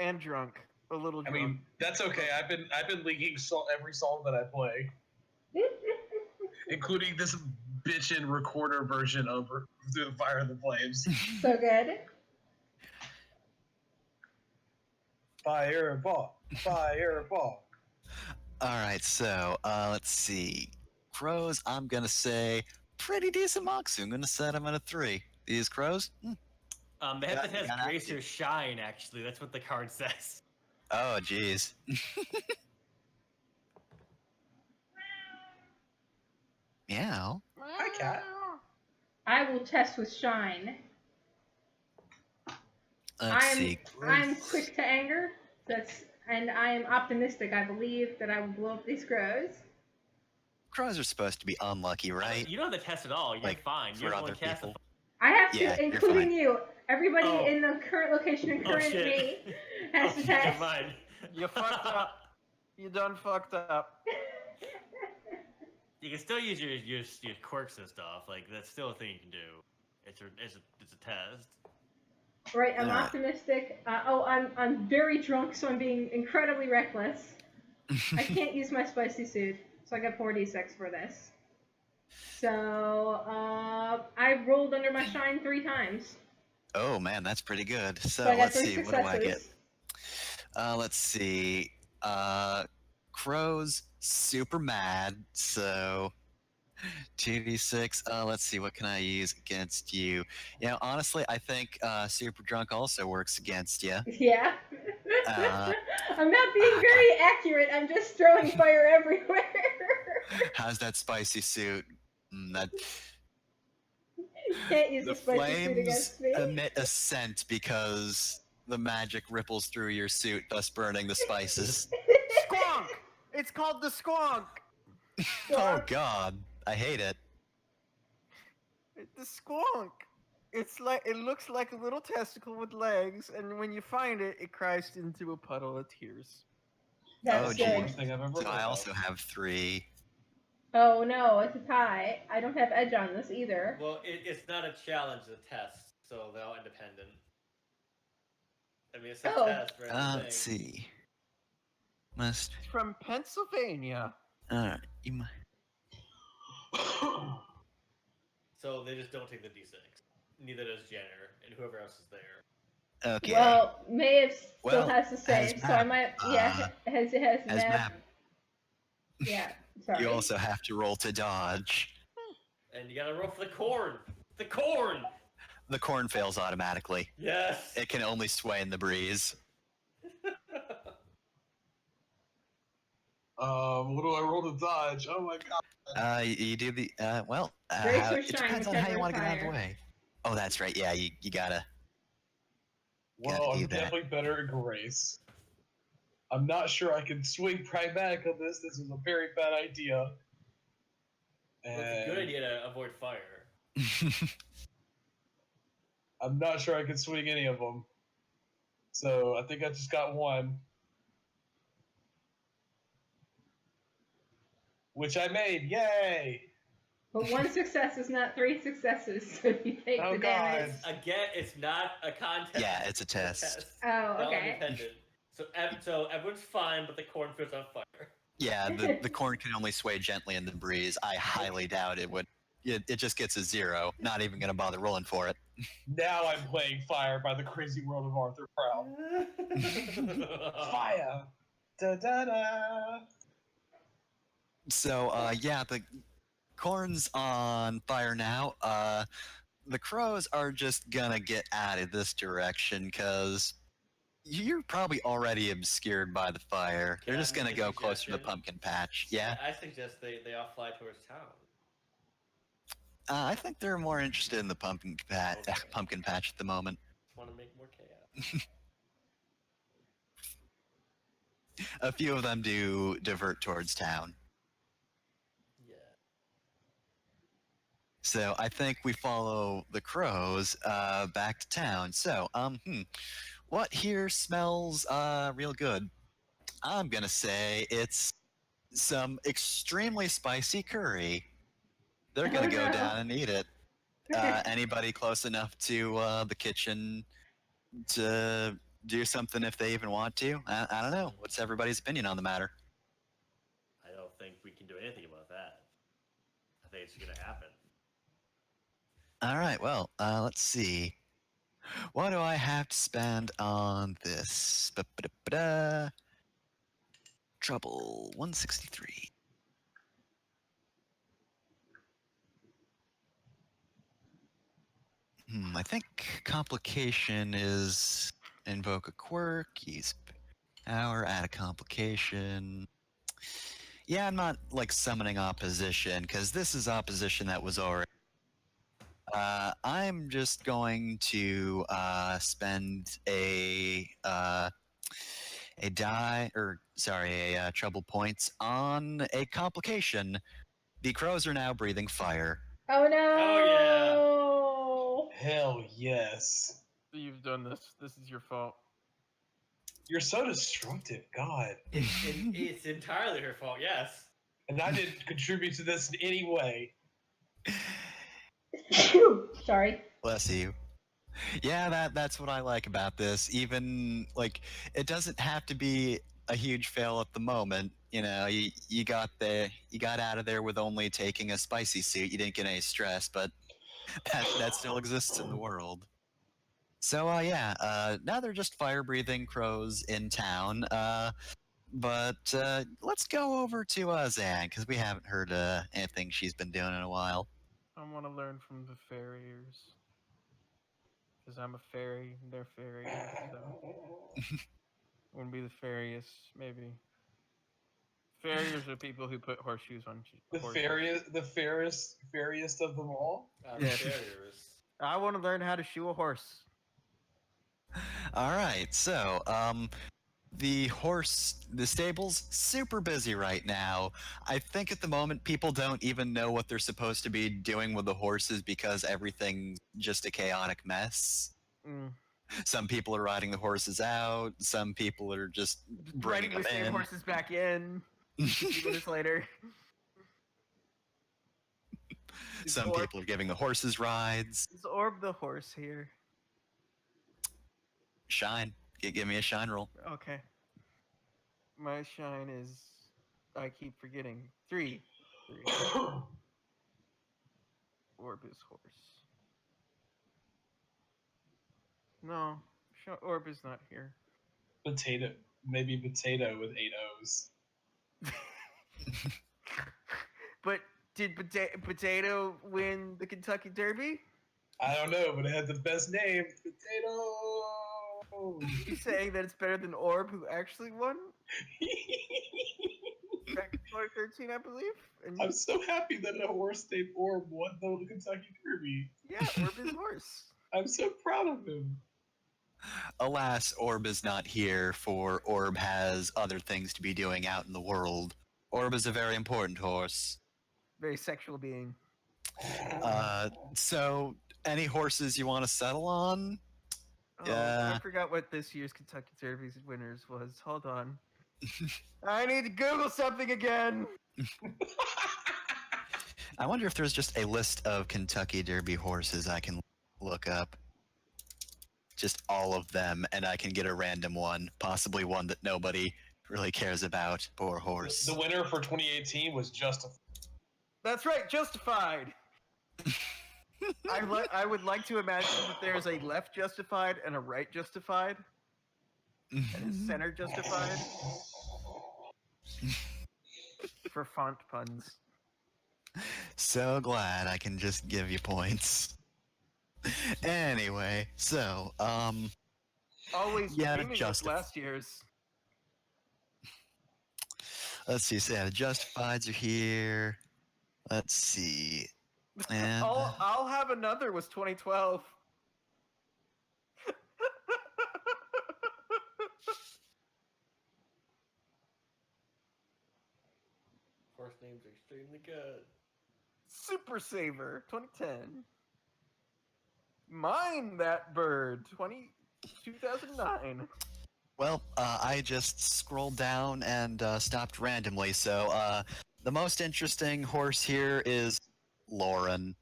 And drunk. A little I drunk. mean, that's okay. I've been leaking every song that I play, including this bitchin' recorder version of Through the Fire and the Flames. So good. Fireball. Fireball. All right, so let's see. Crows, I'm gonna say pretty decent Moxu. I'm gonna set them at a 3. These crows? Method has Yeah, Gracer Shine, actually. That's what the card says. Oh, jeez. Meow. Hi, cat. I will test with shine. Let's see. I'm quick to anger. And I am optimistic. I believe that I will blow up these crows. Crows are supposed to be unlucky, right? You don't have to test at all. You're Like, fine. for You're the other one casting. people. I have Yeah, to, you're including fine. you. Everybody Oh. in the current location and Oh current shit. me has to shit, test. never mind. You fucked up. You done fucked up. You can still use your quirks and stuff. Like that's still a thing you can do. It's a test. Right, I'm Alright. optimistic. I'm very drunk, so I'm being incredibly reckless. I can't use my spicy suit, so I got 4d6 for this. So, I rolled under my shine 3 times. Oh man, that's pretty good. So So I got let's 3 see. successes. What do I get? Let's see. Crow's super mad. So 2d6. Let's see. What can I use against you? You know, honestly, I think super drunk also works against you. Yeah. Uh, I'm not being very accurate. I'm just throwing fire everywhere. How's that spicy suit? That Can't use the the spicy suit flames against me. emit a scent because the magic ripples through your suit, thus burning the spices. Squonk! It's called the squonk! Oh god, I hate it. The squonk! It's like, it looks like a little testicle with legs, and when you find it, it cries into a puddle of tears. That's Oh, That's good. the worst thing I've ever So heard I of. also have 3. Oh no, it's a tie. I don't have edge on this either. Well, it's not a challenge, it's a test, so they're all independent. I mean, it's a Oh. test for anything. Let's see. Must. It's from Pennsylvania. Alright, you might. So they just don't take the d6. Neither does Jenner and whoever else is there. Okay. Well, Maeve still Well, has to save, as so I map, might. Yeah, has as map. map, Yeah, sorry. you also have to roll to dodge. And you gotta roll for the corn! The corn! The corn fails automatically. Yes! It can only sway in the breeze. What do I roll to dodge? Oh my god. You do the Grace or it shine, depends on how whichever you want is to get out of the higher. way. Oh, that's right. Yeah, you gotta. Well, Gotta do I'm that. definitely better at Grace. I'm not sure I can swing pragmatic on this. This is a very bad idea. Well, it's a good idea to avoid fire. I'm not sure I can swing any of them. So I think I just got one. Which I made. Yay! But 1 success is not 3 successes, so if you take Oh, the damage. God. Again, it's not a contest. Yeah, it's a It's test. Oh, They're all okay. independent. So everyone's fine, but the cornfield's on fire. Yeah, the corn can only sway gently in the breeze. I highly doubt it would. It just gets a 0. Not even gonna bother rolling for it. Now I'm playing Fire by the Crazy World of Arthur Proud. Fire! Da da da! So yeah, the corn's on fire now. The crows are just gonna get out of this direction because you're probably already obscured by the fire. They're Can I just gonna make a go closer to the suggestion? pumpkin patch. Yeah, I suggest they all fly towards town. I think they're more interested in the pumpkin patch at the moment. Just want to make more chaos. A few of them do divert towards town. Yeah. So I think we follow the crows back to town. So, what here smells real good? I'm gonna say it's some extremely spicy curry. They're gonna Oh, go no. down and eat it. Anybody close enough to the kitchen to do something if they even want to? I don't know. What's everybody's opinion on the matter? I don't think we can do anything about that. I think it's gonna happen. All right. Well, let's see. What do I have to spend on this? Ba-ba-da-ba-da. Trouble 163. I think complication is invoke a quirk, use power, add a complication. Yeah, I'm not like summoning opposition because this is opposition that was already I'm just going to spend a die, or sorry, a trouble points on a complication. The crows are now breathing fire. Oh no! Oh, Hell yes. You've done this. This is your fault. You're so destructive, God. it's entirely her fault. Yes. And I didn't contribute to this in any way. Sorry. Bless you. Yeah, that's what I like about this. Even like it doesn't have to be a huge fail at the moment. You know, you got out of there with only taking a spicy suit. You didn't get any stress, but that still exists in the world. So yeah, now they're just fire breathing crows in town. But let's go over to Zan because we haven't heard anything she's been doing in a while. I want to learn from the farriers. Because I'm a fairy, and they're farriers, so. Wouldn't be the fairiest, maybe. Farriers are people who put horseshoes on The horses. fairest of them all. Yes. Farriers. I want to learn how to shoe a horse. All right, so the stable's super busy right now. I think at the moment people don't even know what they're supposed to be doing with the horses because everything's just a chaotic mess. Mm. Some people are riding the horses out. Some people are just bringing Riding the them same in. horses back in. 2 minutes later. Some people are giving the horses rides. Is Orb the horse here? Shine. Give me a shine roll. Okay. My shine is. I keep forgetting. 3. Orb is horse. No, Orb is not here. Potato, maybe potato with 8 O's. But did Potato win the Kentucky Derby? I don't know, but it had the best name, Potato. You saying that it's better than Orb, who actually won back in 2013, I believe? And I'm so happy that a horse named Orb won the Kentucky Derby. yeah, Orb is horse. I'm so proud of him. Alas, Orb is not here, for Orb has other things to be doing out in the world. Orb is a very important horse. Very sexual being. So, any horses you want to settle on? Oh, Yeah. I forgot what this year's Kentucky Derby's winners was. Hold on. I need to Google something again. I wonder if there's just a list of Kentucky Derby horses I can look up. Just all of them, and I can get a random one, possibly one that nobody really cares about. Poor horse. The winner for 2018 was Justified. That's right, Justified. I would like to imagine that there's a left Justified and a right Justified and a center Justified for font puns. So glad I can just give you points. Anyway, so, Always Yeah, dreaming of last year's. let's see, so yeah, the Justifieds are here. Let's see. And, I'll have another was 2012. Horse names are extremely good. Super Saver 2010. Mine That Bird 2009. well, I just scrolled down and stopped randomly, so the most interesting horse here is Lauren.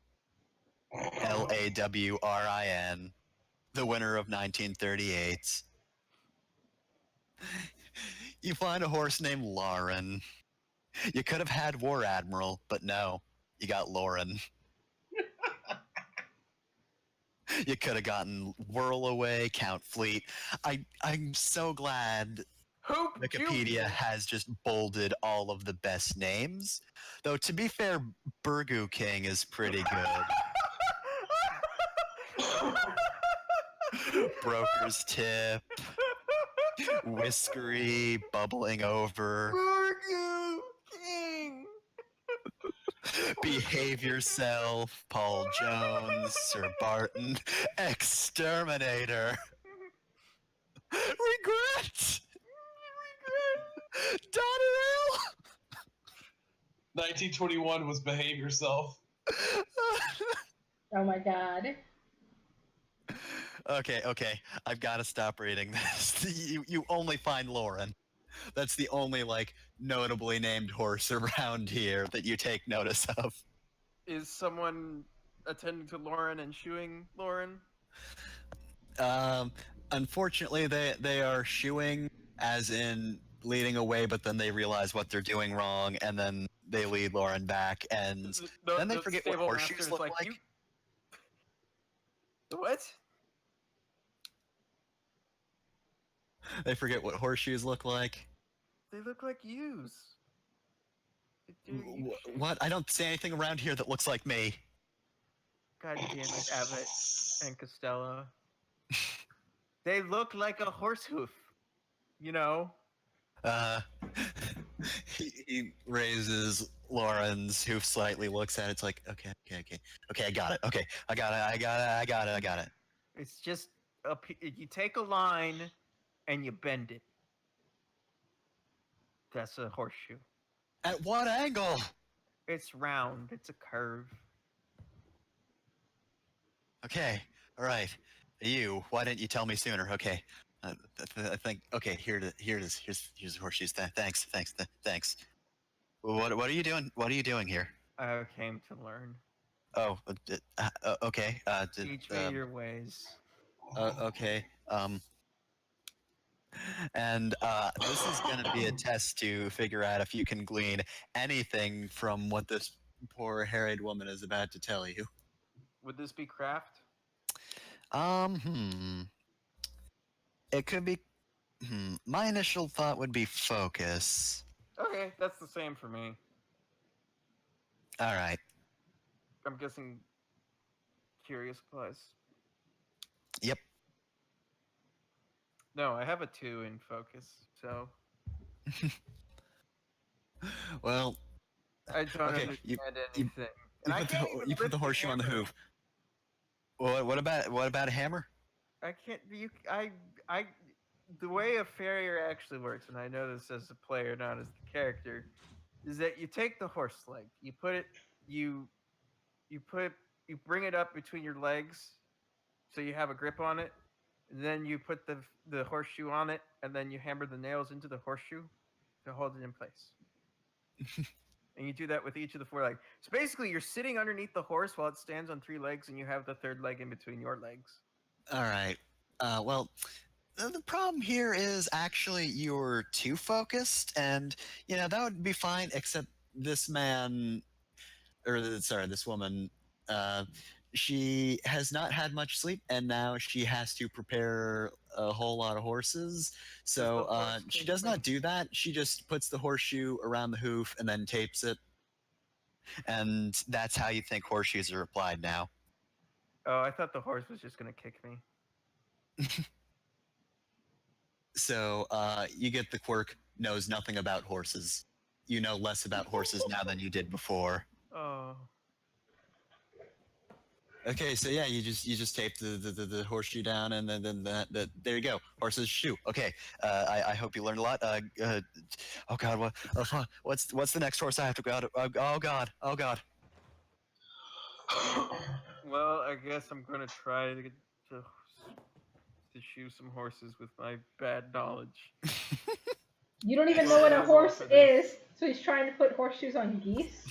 Lawrin, the winner of 1938. You find a horse named Lauren. You could have had War Admiral, but no, you got Lauren. You could have gotten Whirlaway, Count Fleet. I'm so glad Hoop Wikipedia Junior. has just bolded all of the best names. Though, to be fair, Burgoo King is pretty good. Broker's Tip, Whiskery, Bubbling Over. Burgoo King. Behave yourself, Paul Jones, Sir Barton, Exterminator. Regret! Donnerell! 1921 was Behave Yourself. Oh my god. Okay. I've got to stop reading this. You only find Lauren. That's the only, like, notably named horse around here that you take notice of. Is someone attending to Lauren and shoeing Lauren? Unfortunately, they are shooing, as in leading away, but then they realize what they're doing wrong, and then they lead Lauren back, and then they forget what stable horseshoes master is look like. "You-" What? They forget what horseshoes look like. They look like yous. Dude, What? I don't see anything around here that looks like me. God damn it, Abbott and Costello. They look like a horse hoof. You know? Uh, he raises Lauren's hoof slightly, looks at it, it's like, okay, I got it. Okay, I got it. It's just you take a line and you bend it. That's a horseshoe. At what angle? It's round. It's a curve. Okay, all right. You, why didn't you tell me sooner? Okay, I think. Okay, here it is. Here's the horseshoes. Thanks. What are you doing? What are you doing here? I came to learn. Oh, okay. Teach me your ways. Okay. And this is going to be a test to figure out if you can glean anything from what this poor harried woman is about to tell you. Would this be craft? It could be. My initial thought would be focus. Okay, that's the same for me. All right. I'm guessing curious plus. Yep. No, I have a 2 in focus, so Well, I don't Okay, understand you- anything. And I can't even you put lift the horseshoe on the hammer. hoof. What about a hammer? I can't. The way a farrier actually works, and I know this as a player, not as the character, is that you take the horse leg, you put it, you bring it up between your legs, so you have a grip on it. And then you put the horseshoe on it, and then you hammer the nails into the horseshoe to hold it in place. And you do that with each of the 4 legs. So basically, you're sitting underneath the horse while it stands on 3 legs, and you have the 3rd leg in between your legs. All right. Well, the problem here is actually you're too focused, and that would be fine. Except this man, this woman, she has not had much sleep, and now she has to prepare a whole lot of horses. So the horse she came does from? not do that. She just puts the horseshoe around the hoof and then tapes it, and that's how you think horseshoes are applied now. Oh, I thought the horse was just gonna kick me. So you get the quirk, knows nothing about horses. You know less about horses now than you did before. Oh. Okay, so yeah, you just tape the horseshoe down, and then there you go, horse's shoe. Okay, I hope you learned a lot. Oh God, what's the next horse I have to go to? Oh God. Well, I guess I'm gonna try to shoe some horses with my bad knowledge. You don't even know what a horse is, so he's trying to put horseshoes on geese.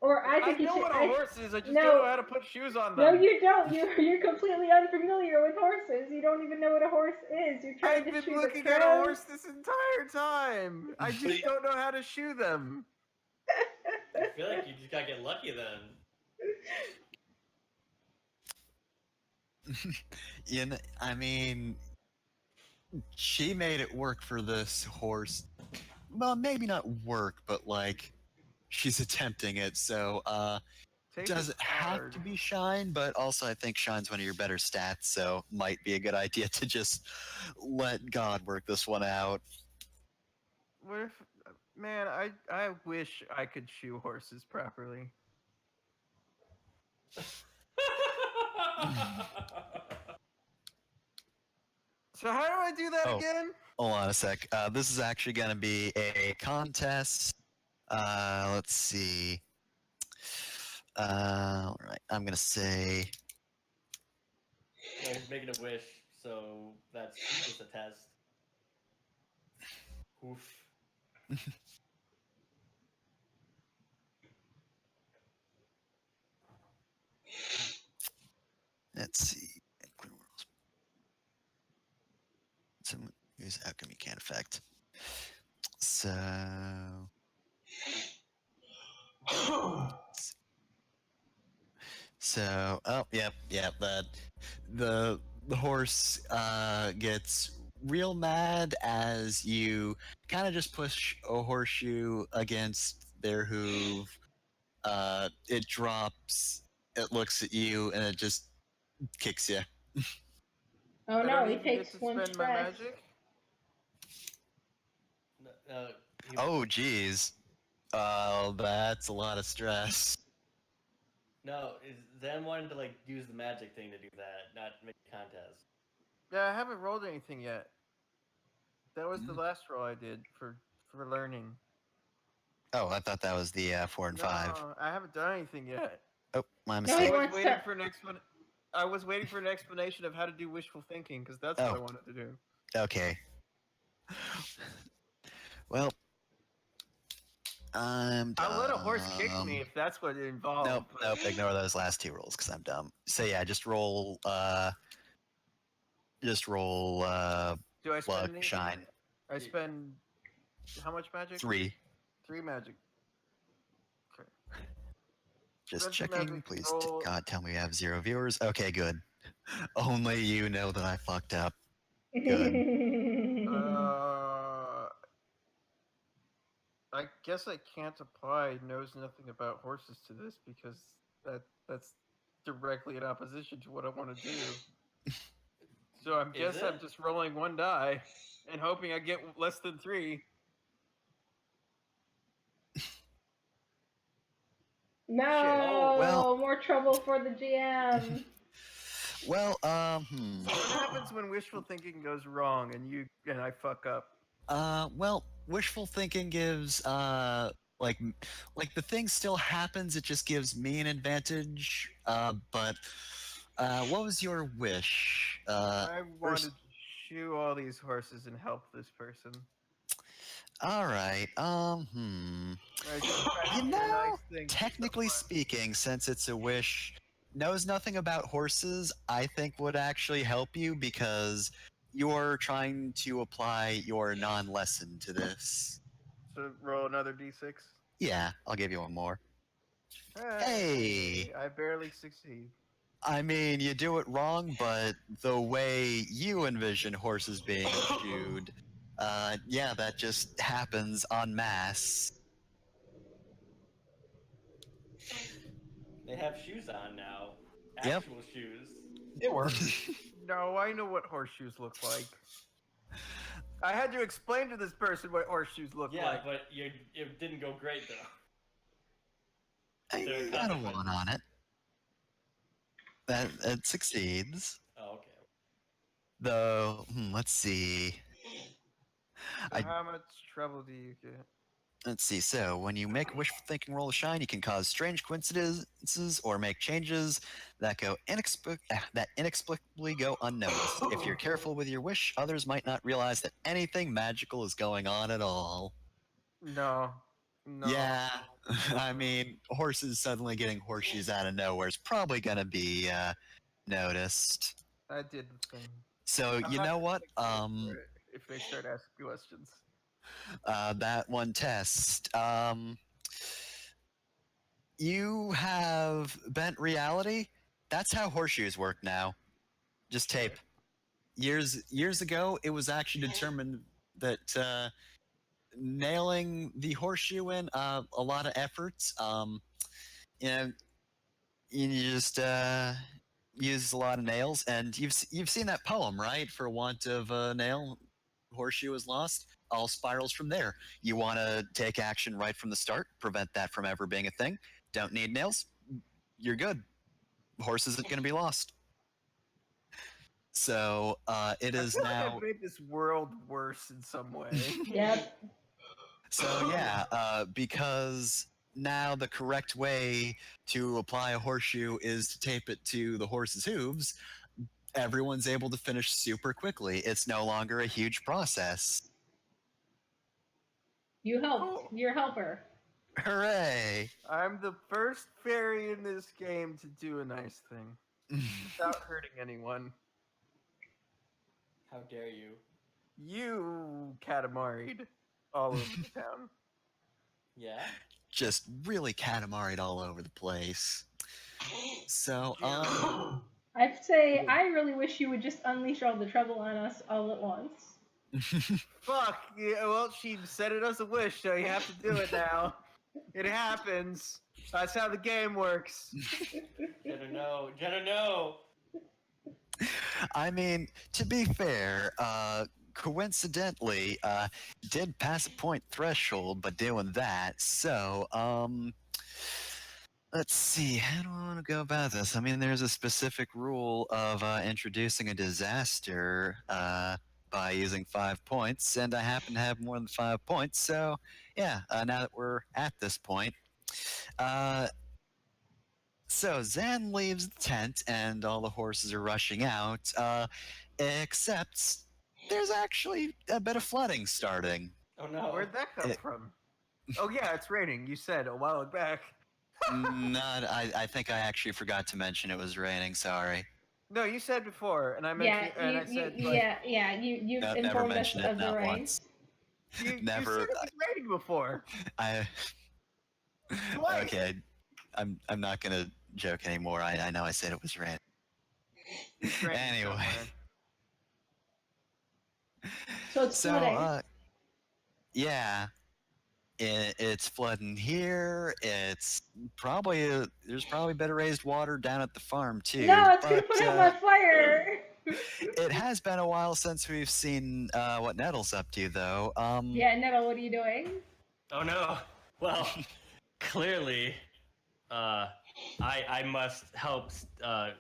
Or I think you know should. what a horse is. I just no. don't know how to put shoes on them. No, you don't. You're completely unfamiliar with horses. You don't even know what a horse is. You're trying I've to been shoe looking the at a crows. horse this entire time. I just don't know how to shoe them. I feel like you just gotta get lucky then. I mean, she made it work for this horse. Well, maybe not work, but like she's attempting it. So Tape does is it have hard. to be Shine? But also, I think Shine's one of your better stats, so might be a good idea to just let God work this one out. What if, man? I wish I could shoe horses properly. So how do I do that Oh. again? Hold on a sec. This is actually going to be a contest. Let's see. All right. I'm going to say. No, he's making a wish, so that's just a test. Oof. Let's see. Some use outcome you can't affect. So. So, oh, yep. That the horse gets real mad as you kind of just push a horseshoe against their hoof. It drops. It looks at you and it just kicks you. Oh I no, don't he even get takes to one spend my stress. magic. Oh, geez. That's a lot of stress. No, is Zen wanted to like use the magic thing to do that, not make a contest. Yeah, I haven't rolled anything yet. That was the Mm. last roll I did for learning. Oh, I thought that was the 4 and 5. No, I haven't done anything yet. Oh, my No, I he mistake. was wants waiting to- for an I was waiting for an explanation of how to do wishful thinking because that's what I Oh. wanted to do. Okay. Well, I'm dumb. I'll let a horse kick me if that's what it involves. Nope, but- nope. Ignore those last 2 rolls because I'm dumb. So yeah, just roll. Just roll. Do I spend Luck, anything? shine. I spend how much magic? 3. 3 magic. Okay. Just Spend some checking. magic, Please, roll- God, tell me we have 0 viewers. Okay, good. Only you know that I fucked up. I guess I can't apply knows nothing about horses to this because that's directly in opposition to what I want to do. So I guess I'm it? just rolling 1 die and hoping I get less than 3. No, Oh, well. more trouble for the GM. Well, What happens when wishful thinking goes wrong and I fuck up? Well, wishful thinking gives like the thing still happens. It just gives me an advantage. But what was your wish? I wanted first- to shoe all these horses and help this person. All right. I just tried to You do a know, nice thing for technically someone. speaking, since it's a wish, knows nothing about horses, I think would actually help you because you're trying to apply your non-lesson to this. So roll another d6. Yeah, I'll give you one more. Hey! I barely succeed. I mean, you do it wrong, but the way you envision horses being shoed, yeah, that just happens en masse. They have shoes on now. Yep. Actual shoes. It works. No, I know what horseshoes look like. I had to explain to this person what horseshoes look Yeah, like. but it didn't go great though. I got a 1 on it. That succeeds. Oh, okay. Though, let's see. So I- how much trouble do you get? Let's see. So, when you make a wishful thinking roll of shine, you can cause strange coincidences or make changes that inexplicably go unnoticed. If you're careful with your wish, others might not realize that anything magical is going on at all. No. Yeah, I mean, horses suddenly getting horseshoes out of nowhere is probably gonna be noticed. I did the thing. So I'm you not know gonna what? take credit for it if they start asking questions. That one test. You have bent reality. That's how horseshoes work now. Just tape. Years ago, it was actually determined that nailing the horseshoe in a lot of efforts. You know, you just use a lot of nails, and you've seen that poem, right? For want of a nail, horseshoe is lost. All spirals from there. You want to take action right from the start, prevent that from ever being a thing. Don't need nails. You're good. horse isn't going to be lost. So it I is feel like now. I've made this world worse in some way. Yep. So yeah, because now the correct way to apply a horseshoe is to tape it to the horse's hooves. Everyone's able to finish super quickly. It's no longer a huge process. You helped. Cool. You're a helper. Hooray! I'm the first fairy in this game to do a nice thing without hurting anyone. How dare you? You Katamari'd all over the town. Yeah. Just really Katamari'd all over the place. So, I'd say I really wish you would just unleash all the trouble on us all at once. Fuck. Yeah, well, she said it as a wish, so you have to do it now. It happens. That's how the game works. Jenna, no. Jenna, no. I mean, to be fair, coincidentally, did pass a point threshold by doing that. So, let's see. How do I want to go about this? I mean, there's a specific rule of introducing a disaster by using 5 points, and I happen to have more than 5 points. So, yeah. Now that we're at this point, so Zan leaves the tent, and all the horses are rushing out. Except there's actually a bit of flooding starting. Oh no. Where'd that come It- from? Oh yeah, it's raining. You said a while back. Not, I think I actually forgot to mention it was raining. Sorry. No, you said before, and I Yeah, mentioned, and I said, like, you Never informed us mentioned it, of the not rain. once. you Never- said it was raining before. I. Twice. Okay, I'm not gonna joke anymore. I know I said it was raining. It's raining Anyway. somewhere. So it's So, flooding. yeah, it's flooding here. It's probably there's probably better raised water down at the farm too. No, it's gonna but, put out my fire. it has been a while since we've seen what Nettle's up to, though. Yeah, Nettle, what are you doing? Oh no. Well, clearly, I must help. I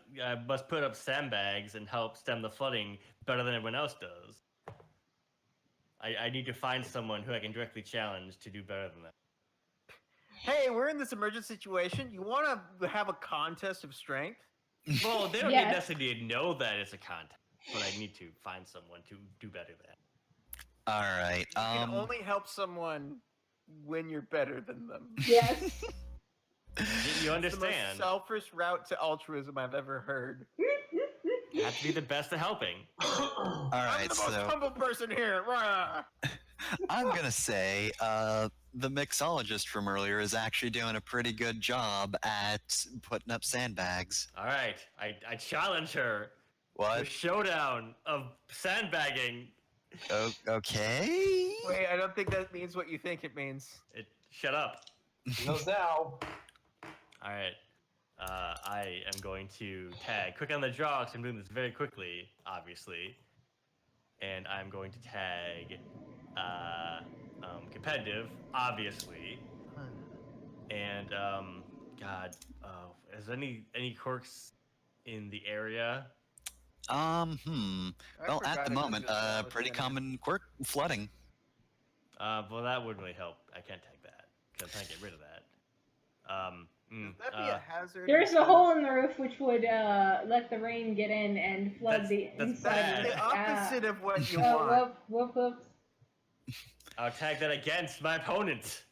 must put up sandbags and help stem the flooding better than everyone else does. I need to find someone who I can directly challenge to do better than that. Hey, we're in this emergent situation. You want to have a contest of strength? Well, they don't Yes. necessarily know that it's a contest, but I need to find someone to do better than. All right. You can only help someone when you're better than them. Yes. You It's the most understand? selfish route to altruism I've ever heard. You have to be the best at helping. All I'm right. the most So humble person here. Rah! I'm gonna say the mixologist from earlier is actually doing a pretty good job at putting up sandbags. All right, I challenge her to a What? showdown of sandbagging. Okay. Wait, I don't think that means what you think it means. Shut up. He knows now. All right. I am going to tag quick on the draw because I'm doing this very quickly, obviously. And I'm going to tag competitive, obviously. And God, is there any quirks in the area? I Well, forgot at the I moment, did this pretty within- common quirk, flooding. Well, that wouldn't really help. I can't tag that because I'm trying to get rid of that. Would that be a hazard? There's instead a of- hole in the roof which would let the rain get in and flood the That's inside. bad. of The it. opposite of what you Oh, want. whoops. I'll tag that against my opponent.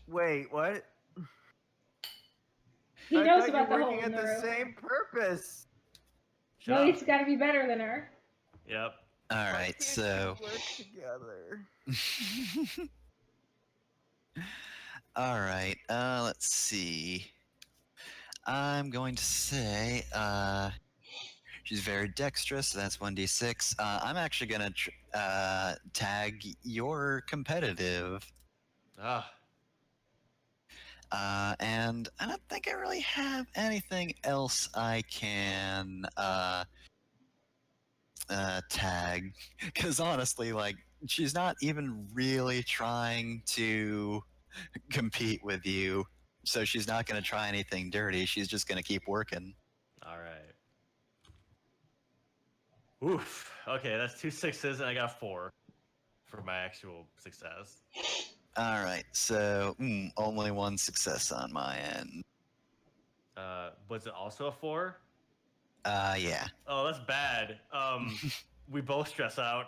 Wait, what? He I knows thought about you the were hole working in at the the roof. same purpose. Shut No, up. he's got to be better than her. Yep. All Why right. can't So. we work together. All right. Let's see. I'm going to say she's very dexterous. So that's 1d6. I'm actually gonna tag your competitive. Ah, And I don't think I really have anything else I can tag. Because honestly, like, she's not even really trying to compete with you. so she's not going to try anything dirty. She's just going to keep working. All right. Oof. Okay, that's 2 6s, and I got 4 for my actual success. All right, so only one success on my end. Was it also a 4? Yeah. Oh, that's bad. We both stress out.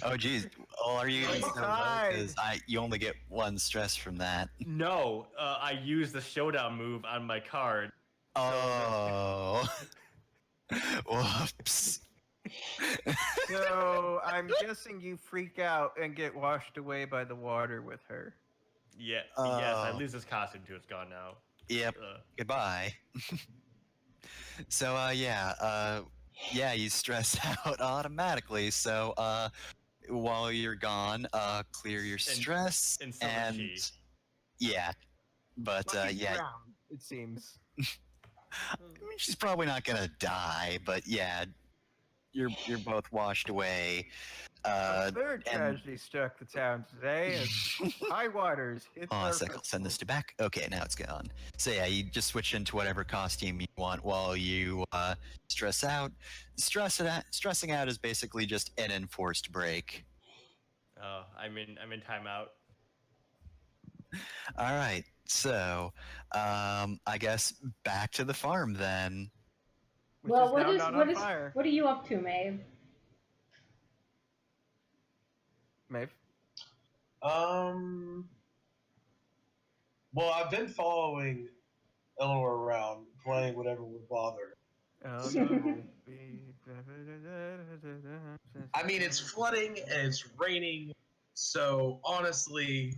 Oh, geez. Well, are you even Oh, so low? God. 'Cause you only get one stress from that. No, I used the showdown move on my card. Oh. Whoops. So I'm guessing you freak out and get washed away by the water with her. Yeah, yes, I Oh. lose this costume too. It's gone now. Yep. Goodbye. So, yeah, you stress out automatically. So, while you're gone, clear your stress and so does she. yeah. But Lucky yeah, drowned, it seems. I mean, she's probably not gonna die, but yeah, you're both washed away. A third and- tragedy struck the town today as high waters hit Hold on our a second, I'll send this to back. Okay, now it's gone. So yeah, you just switch into whatever costume you want while you stress out. Stressing out is basically just an enforced break. Oh, I'm in timeout. All right, so I guess back to the farm then. which Well, is what now is not what on is fire. what are you up to, Maeve? Maeve? Well, I've been following Eleanor around, playing whatever would bother. Oh, no. I mean, it's flooding and it's raining, so honestly,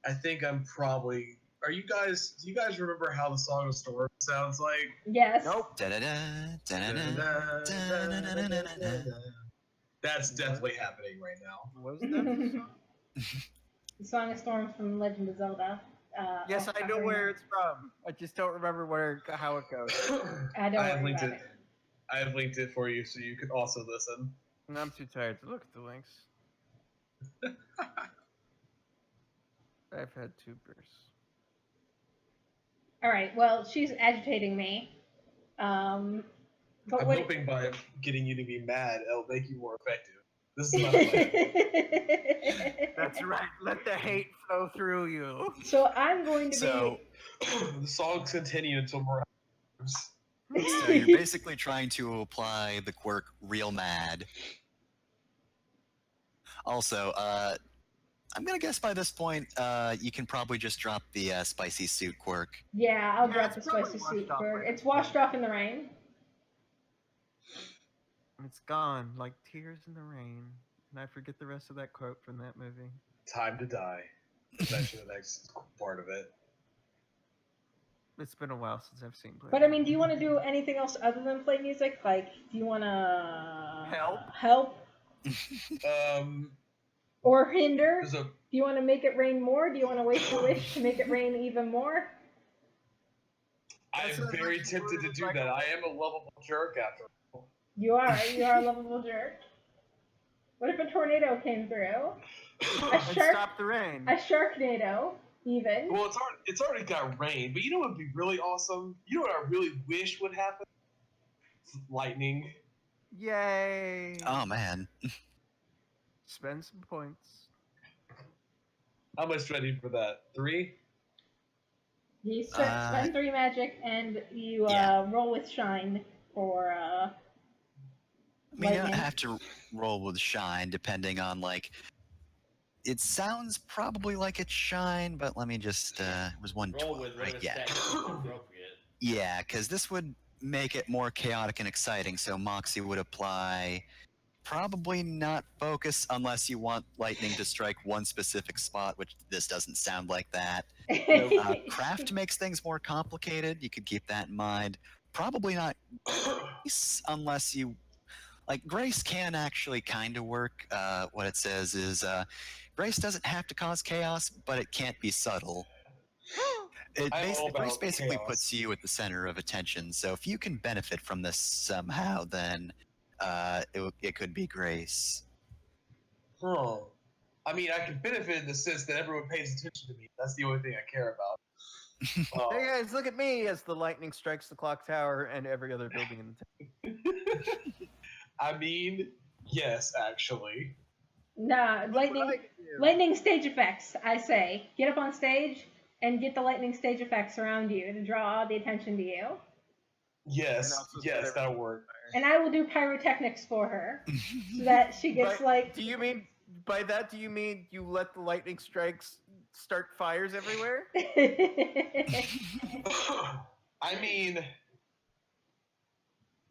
I think I'm probably. Do you guys remember how the Song of Storms sounds like? Yes. Nope. Da-da-da, da-da-da, da-da-da-da-da-da. That's definitely happening right now. Was that? The Song of Storms from Legend of Zelda. Yes, I know Ocarina. where it's from. I just don't remember how it goes. I don't I have worry linked about it. I have linked it for you so you can also listen. And I'm too tired to look at the links. I've had 2 beers. All right. Well, she's agitating me. But I'm what? hoping by getting you to be mad, it'll make you more effective. This is my plan. That's right. Let the hate flow through you. So I'm going to So, The songs continue until more happens. so you're basically trying to apply the quirk real mad. Also, I'm gonna guess by this point, you can probably just drop the spicy suit quirk. Yeah, I'll Yeah, drop the it's probably spicy washed soup. off Bird. by It's washed off in the rain. It's gone like tears in the rain. And I forget the rest of that quote from that movie. Time to die. That's actually the next part of it. It's been a while since I've seen Play. But I mean, do you want to do anything else other than play music? Like, do you want to help or hinder? There's a Do you want to make it rain more? Do you want to waste your wish to make it rain even more? I That's am a very much tempted to worded do like that. a- I am a lovable jerk after all. You are a lovable jerk. What if a tornado came through? A And shark, stop the rain. a sharknado, even. Well, it's already got rain, but you know what would be really awesome? You know what I really wish would happen? Lightning. Yay! Oh man. Spend some points. How much do I need for that? 3? You spend 3 magic and you Yeah. roll with shine for I mean, you don't lightning. have to roll with shine, depending on like. It sounds probably like it's shine, but let me just. It was Roll 112, with right? whatever Yeah, stat is appropriate. yeah, because this would make it more chaotic and exciting. So Moxie would apply. Probably not focus unless you want lightning to strike one specific spot, which this doesn't sound like that. Craft makes things more complicated. You could keep that in mind. Probably not Grace unless you like Grace can actually kind of work. What it says is Grace doesn't have to cause chaos, but it can't be subtle. I'm all Grace about basically chaos. puts you at the center of attention. So if you can benefit from this somehow, then it could be Grace. Oh. I mean, I can benefit in the sense that everyone pays attention to me. That's the only thing I care about. Hey guys, look at me as the lightning strikes the clock tower and every other building in the town. I mean, yes, actually. Nah, lightning stage effects. I say, get up on stage and get the lightning stage effects around you to draw all the attention to you. Yes, And also yes, set that'll work. And I will do pyrotechnics for her so that she gets Do you mean you let the lightning strikes start fires everywhere? I mean,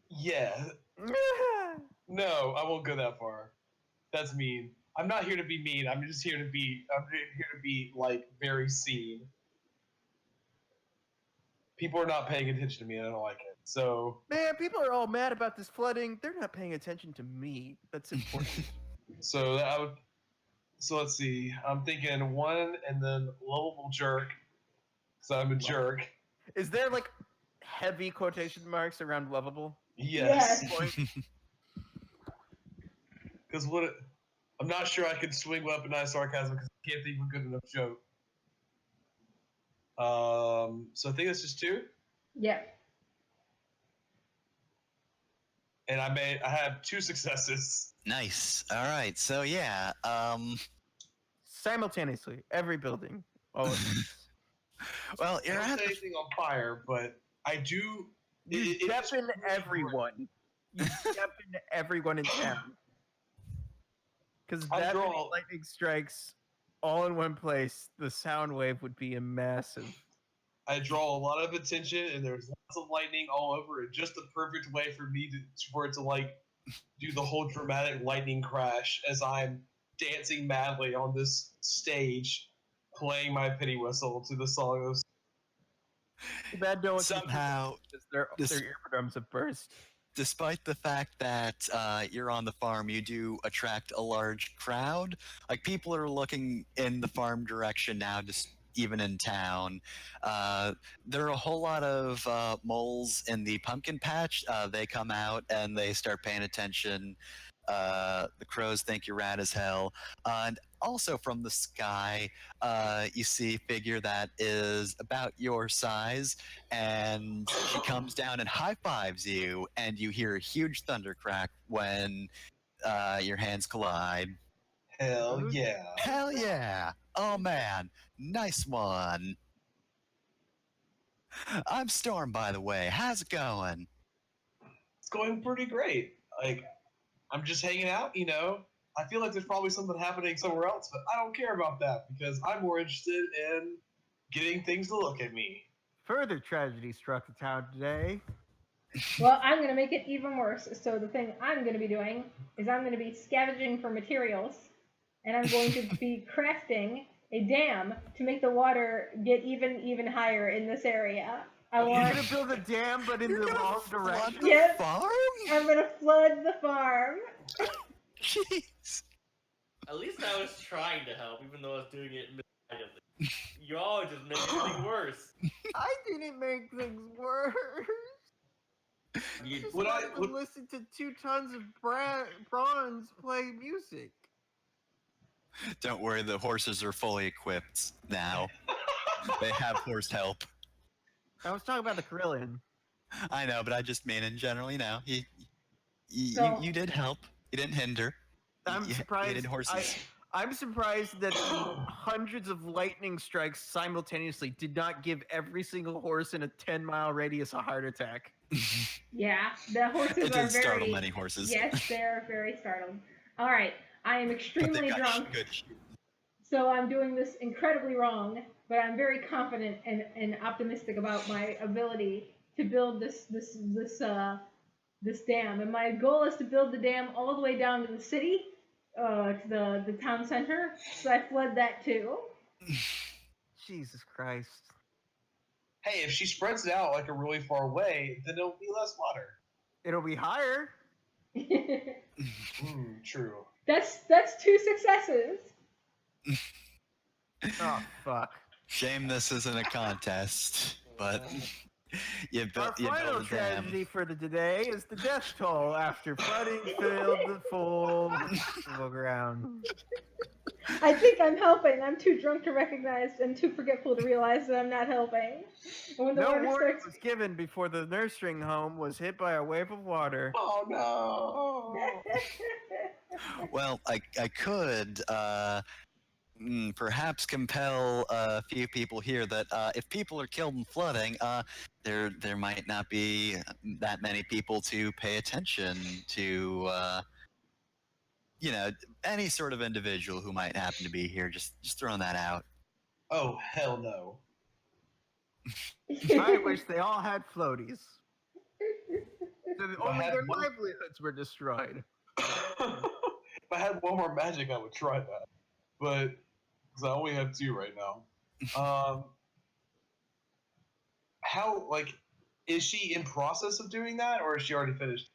yeah. No, I won't go that far. That's mean. I'm not here to be mean. I'm just here to be. I'm here to be like very seen. People are not paying attention to me, and I don't like it. So Man, people are all mad about this flooding. They're not paying attention to me. That's important. so I would. So let's see. I'm thinking one, and then lovable jerk. So I'm a jerk. Is there like heavy quotation marks around lovable? Yes. Yes. Because I'm not sure I can swing weaponized sarcasm because I can't think of a good enough joke. So I think it's just 2, Yeah. and I have 2 successes. Nice. All right. So yeah. Simultaneously, every building. All of them. Well, I you're don't at set the anything on fire, but I do. You it step is into really everyone. You step into everyone in town. Because I that many draw- lightning strikes all in one place, the sound wave would be a massive. I draw a lot of attention, and there's lots of lightning all over it. Just the perfect way for me for it to like do the whole dramatic lightning crash as I'm dancing madly on this stage, playing my penny whistle to the song of. Too bad no one can somehow, because their eardrums have burst. despite the fact that you're on the farm, you do attract a large crowd. Like people are looking in the farm direction now, just even in town. There are a whole lot of moles in the pumpkin patch. They come out and they start paying attention. The crows think you're rad as hell. And also from the sky, you see a figure that is about your size, and she comes down and high fives you, and you hear a huge thunder crack when your hands collide. Hell yeah! Hell yeah! Oh man, nice one. I'm Storm, by the way. How's it going? It's going pretty great. Like, I'm just hanging out, you know. I feel like there's probably something happening somewhere else, but I don't care about that because I'm more interested in getting things to look at me. Further tragedy struck the town today. Well, I'm going to make it even worse. So the thing I'm going to be doing is I'm going to be scavenging for materials, and I'm going to be crafting a dam to make the water get even higher in this area. You're gonna build a dam, but in the wrong direction. The Yes. farm? I'm going to flood the farm. Jeez. At least I was trying to help, even though I was doing it misguidedly. Y'all just make everything worse. I didn't make things worse. You- Just Would I- wanted to would- listen to 2 tons of bronze play music. Don't worry, the horses are fully equipped now. They have horse help. I was talking about the Carillion. I know, but I just mean in general, you know, So- you did help. You didn't hinder. I'm You surprised. hated horses. I'm surprised that the hundreds of lightning strikes simultaneously did not give every single horse in a 10-mile radius a heart attack. Yeah, the horses It are did startle very. many horses. Yes, they're very startled. All right, I am But extremely they've got drunk, good shoes. so I'm doing this incredibly wrong. But I'm very confident and optimistic about my ability to build this dam. And my goal is to build the dam all the way down to the city, to the town center. So I flood that too. Jesus Christ. Hey, if she spreads it out like a really far away, then it'll be less water. It'll be higher. True. That's 2 successes. Oh fuck. Shame this isn't a contest, but You Our built you final build a dam. tragedy for the today is the death toll after flooding filled the full festival ground. I think I'm helping. I'm too drunk to recognize and too forgetful to realize that I'm not helping. And when the No water warning starts, was given before the nursing home was hit by a wave of water. Oh no! Well, I could perhaps compel a few people here that if people are killed in flooding, there might not be that many people to pay attention to. Any sort of individual who might happen to be here. Just throwing that out. Oh hell no! I wish they all had floaties. So that I only had their one- livelihoods were destroyed. If I had one more magic, I would try that. But because I only have 2 right now. How is she in process of doing that, or is she already finished?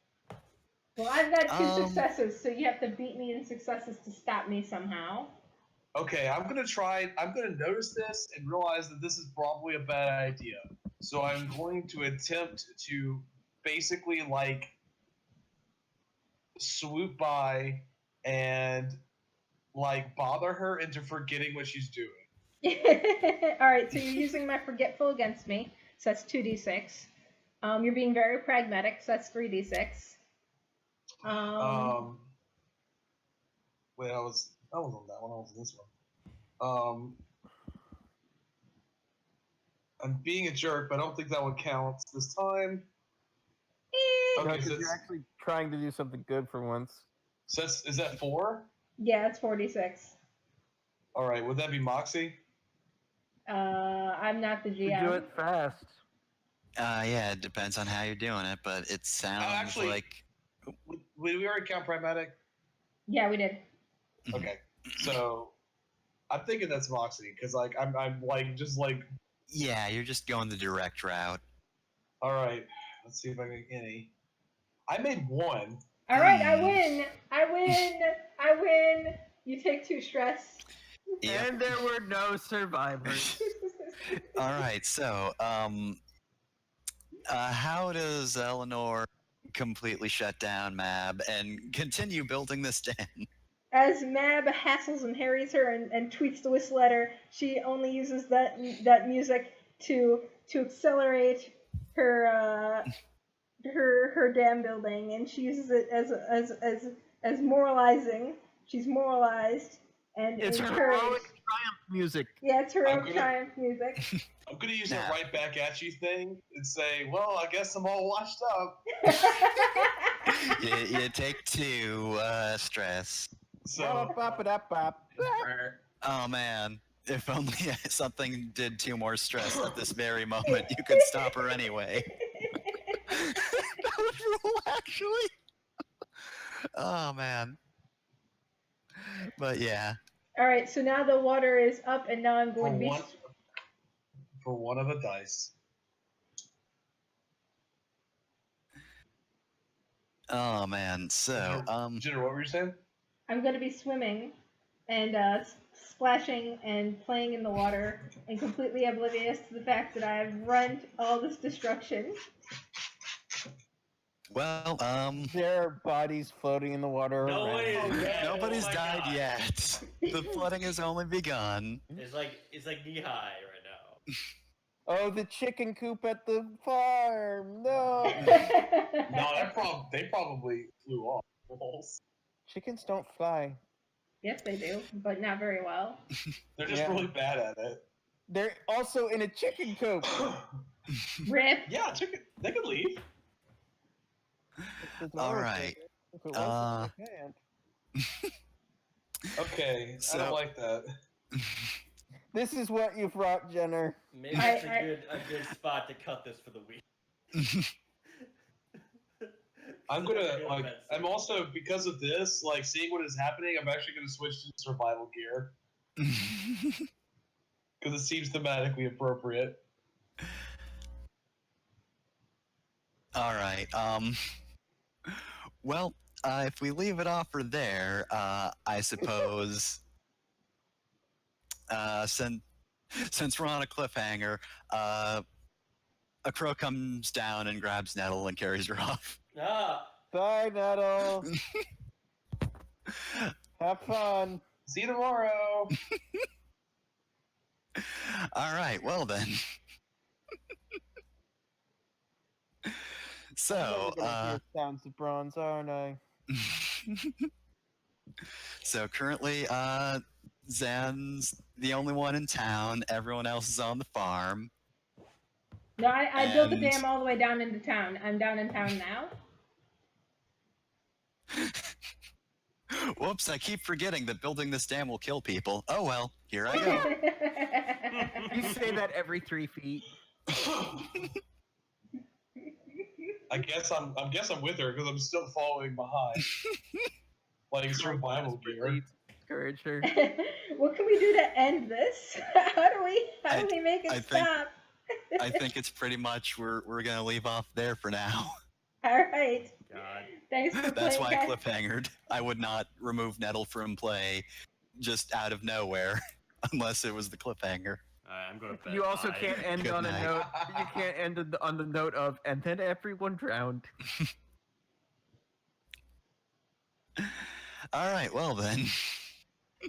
Well, I've got 2 Um, successes, so you have to beat me in successes to stop me somehow. Okay, I'm gonna notice this and realize that this is probably a bad idea. So I'm going to attempt to basically swoop by and bother her into forgetting what she's doing. Alright, so you're using my forgetful against me, so that's 2d6. You're being very pragmatic, so that's 3d6. Wait, I was on that one. I was on this one. I'm being a jerk, but I don't think that one counts this time. Eh, Okay, No, so because you're it's- actually trying to do something good for once. So is that 4? yeah, it's 4d6. All right, would that be Moxie? I'm not the You GM. do it fast. Yeah, it depends on how you're doing it, but it sounds actually- like Would we already count Pragmatic? Yeah, we did. Okay, so I'm thinking that's Moxie because I'm just yeah, you're just going the direct route. all right. Let's see if I can get any. I made 1. Alright, I win! I win! You take 2 stress. Yep. And there were no survivors. All right, so how does Eleanor completely shut down Mab and continue building this den? As Mab hassles and harries her and tweets the whistle at her, she only uses that music to accelerate her her dam building, and she uses it as moralizing. She's moralized and It's encouraged. heroic triumph music. Yeah, it's her I'm own gonna- triumph music. I'm gonna use Nah. a right back at you thing and say, well, I guess I'm all washed up. you take 2 stress. So Bop-a-bop-a-dop-bop. Oh man, if only something did 2 more stress at this very moment, you could stop her anyway. That would rule, actually. Oh man. But yeah. All right, so now the water is up, and now I'm going to be. for one of a dice. Oh man. So Jinder, what were you saying? I'm going to be swimming and splashing and playing in the water and completely oblivious to the fact that I've run all this destruction. well, There are bodies floating in the water. No around one you. is dead. nobody's Oh my died God. yet. The flooding has only begun. It's like knee high right now. Oh, the chicken coop at the farm. No. No, they probably flew off. Walls. Chickens don't fly. Yes, they do, but not very well. They're just Yeah. really bad at it. They're also in a chicken coop. Rip. Yeah, chicken. They could leave. It's not All a right. chicken. If it wasn't, they can't. Okay, I So- don't like that. This is what you've wrought, Jenner. Maybe I- it's a good spot to cut this for the week. I'm This is a gonna good bet, I'm sir. also because of this, seeing what is happening, I'm actually gonna switch to survival gear because it seems thematically appropriate. All right. Well, if we leave it off for there, I suppose, since we're on a cliffhanger, a crow comes down and grabs Nettle and carries her off. Ah, Bye, Nettle. Have fun. See you tomorrow. All right, well then. So, I'm never gonna hear Sounds of Bronze, aren't I? so currently, Zan's the only one in town. Everyone else is on the farm. No, I built the And- dam all the way down into town. I'm down in town now. Whoops, I keep forgetting that building this dam will kill people. Oh well, here I go. You say that every 3 feet. I guess I'm with her because I'm still following behind. Like survival gear. Encourage her. What can we do to end this? How do we make it I think- stop? I think it's pretty much we're gonna leave off there for now. All right. God. Thanks for That's playing, why I guys. cliffhangered. I would not remove Nettle from play just out of nowhere unless it was the cliffhanger. Alright, I'm going to bed. You also Bye. can't end Good on a night. note. You can't end on the note of, and then everyone drowned. All right, well then.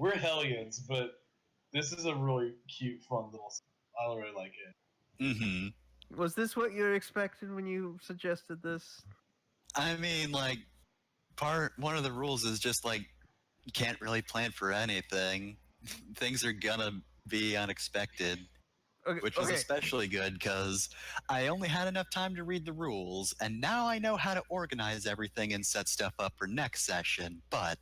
We're hellions, but this is a really cute, fun little. I really like it. Mm-hmm. Was this what you expected when you suggested this? I mean, like, one of the rules is just like you can't really plan for anything. Things are gonna be unexpected, Okay, which is especially good because I only had enough time to read the rules, and now I know how to organize everything and set stuff up for next session. But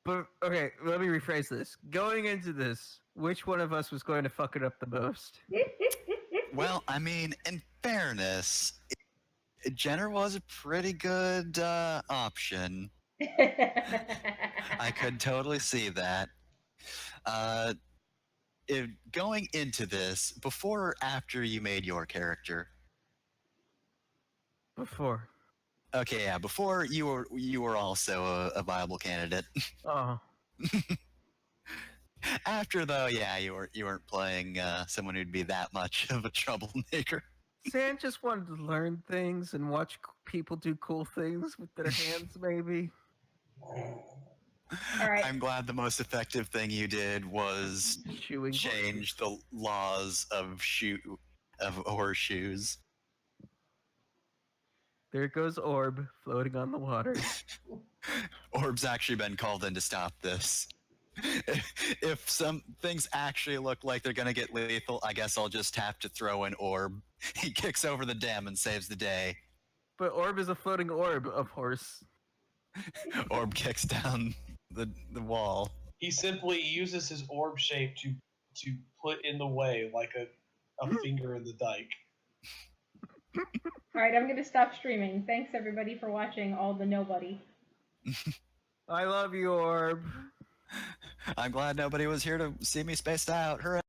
But okay, let me rephrase this. Going into this, which one of us was going to fuck it up the most? well, I mean, in fairness, Jenner was a pretty good option. I could totally see that. Going into this, before or after you made your character? Before. Okay, yeah, before you were also a viable candidate. Oh. After though, yeah, you weren't playing someone who'd be that much of a troublemaker. Sam just wanted to learn things and watch people do cool things with their hands, maybe. All right. I'm glad the most effective thing you did was Chewing. change the laws of horseshoes. There goes Orb floating on the water. Orb's actually been called in to stop this. If some things actually look like they're gonna get lethal, I guess I'll just have to throw in Orb. He kicks over the dam and saves the day. But Orb is a floating orb, of course. Orb kicks down the wall. He simply uses his orb shape to put in the way like a finger in the dike. All right, I'm going to stop streaming. Thanks, everybody, for watching all the nobody. I love you, Orb. I'm glad nobody was here to see me spaced out. Hooray!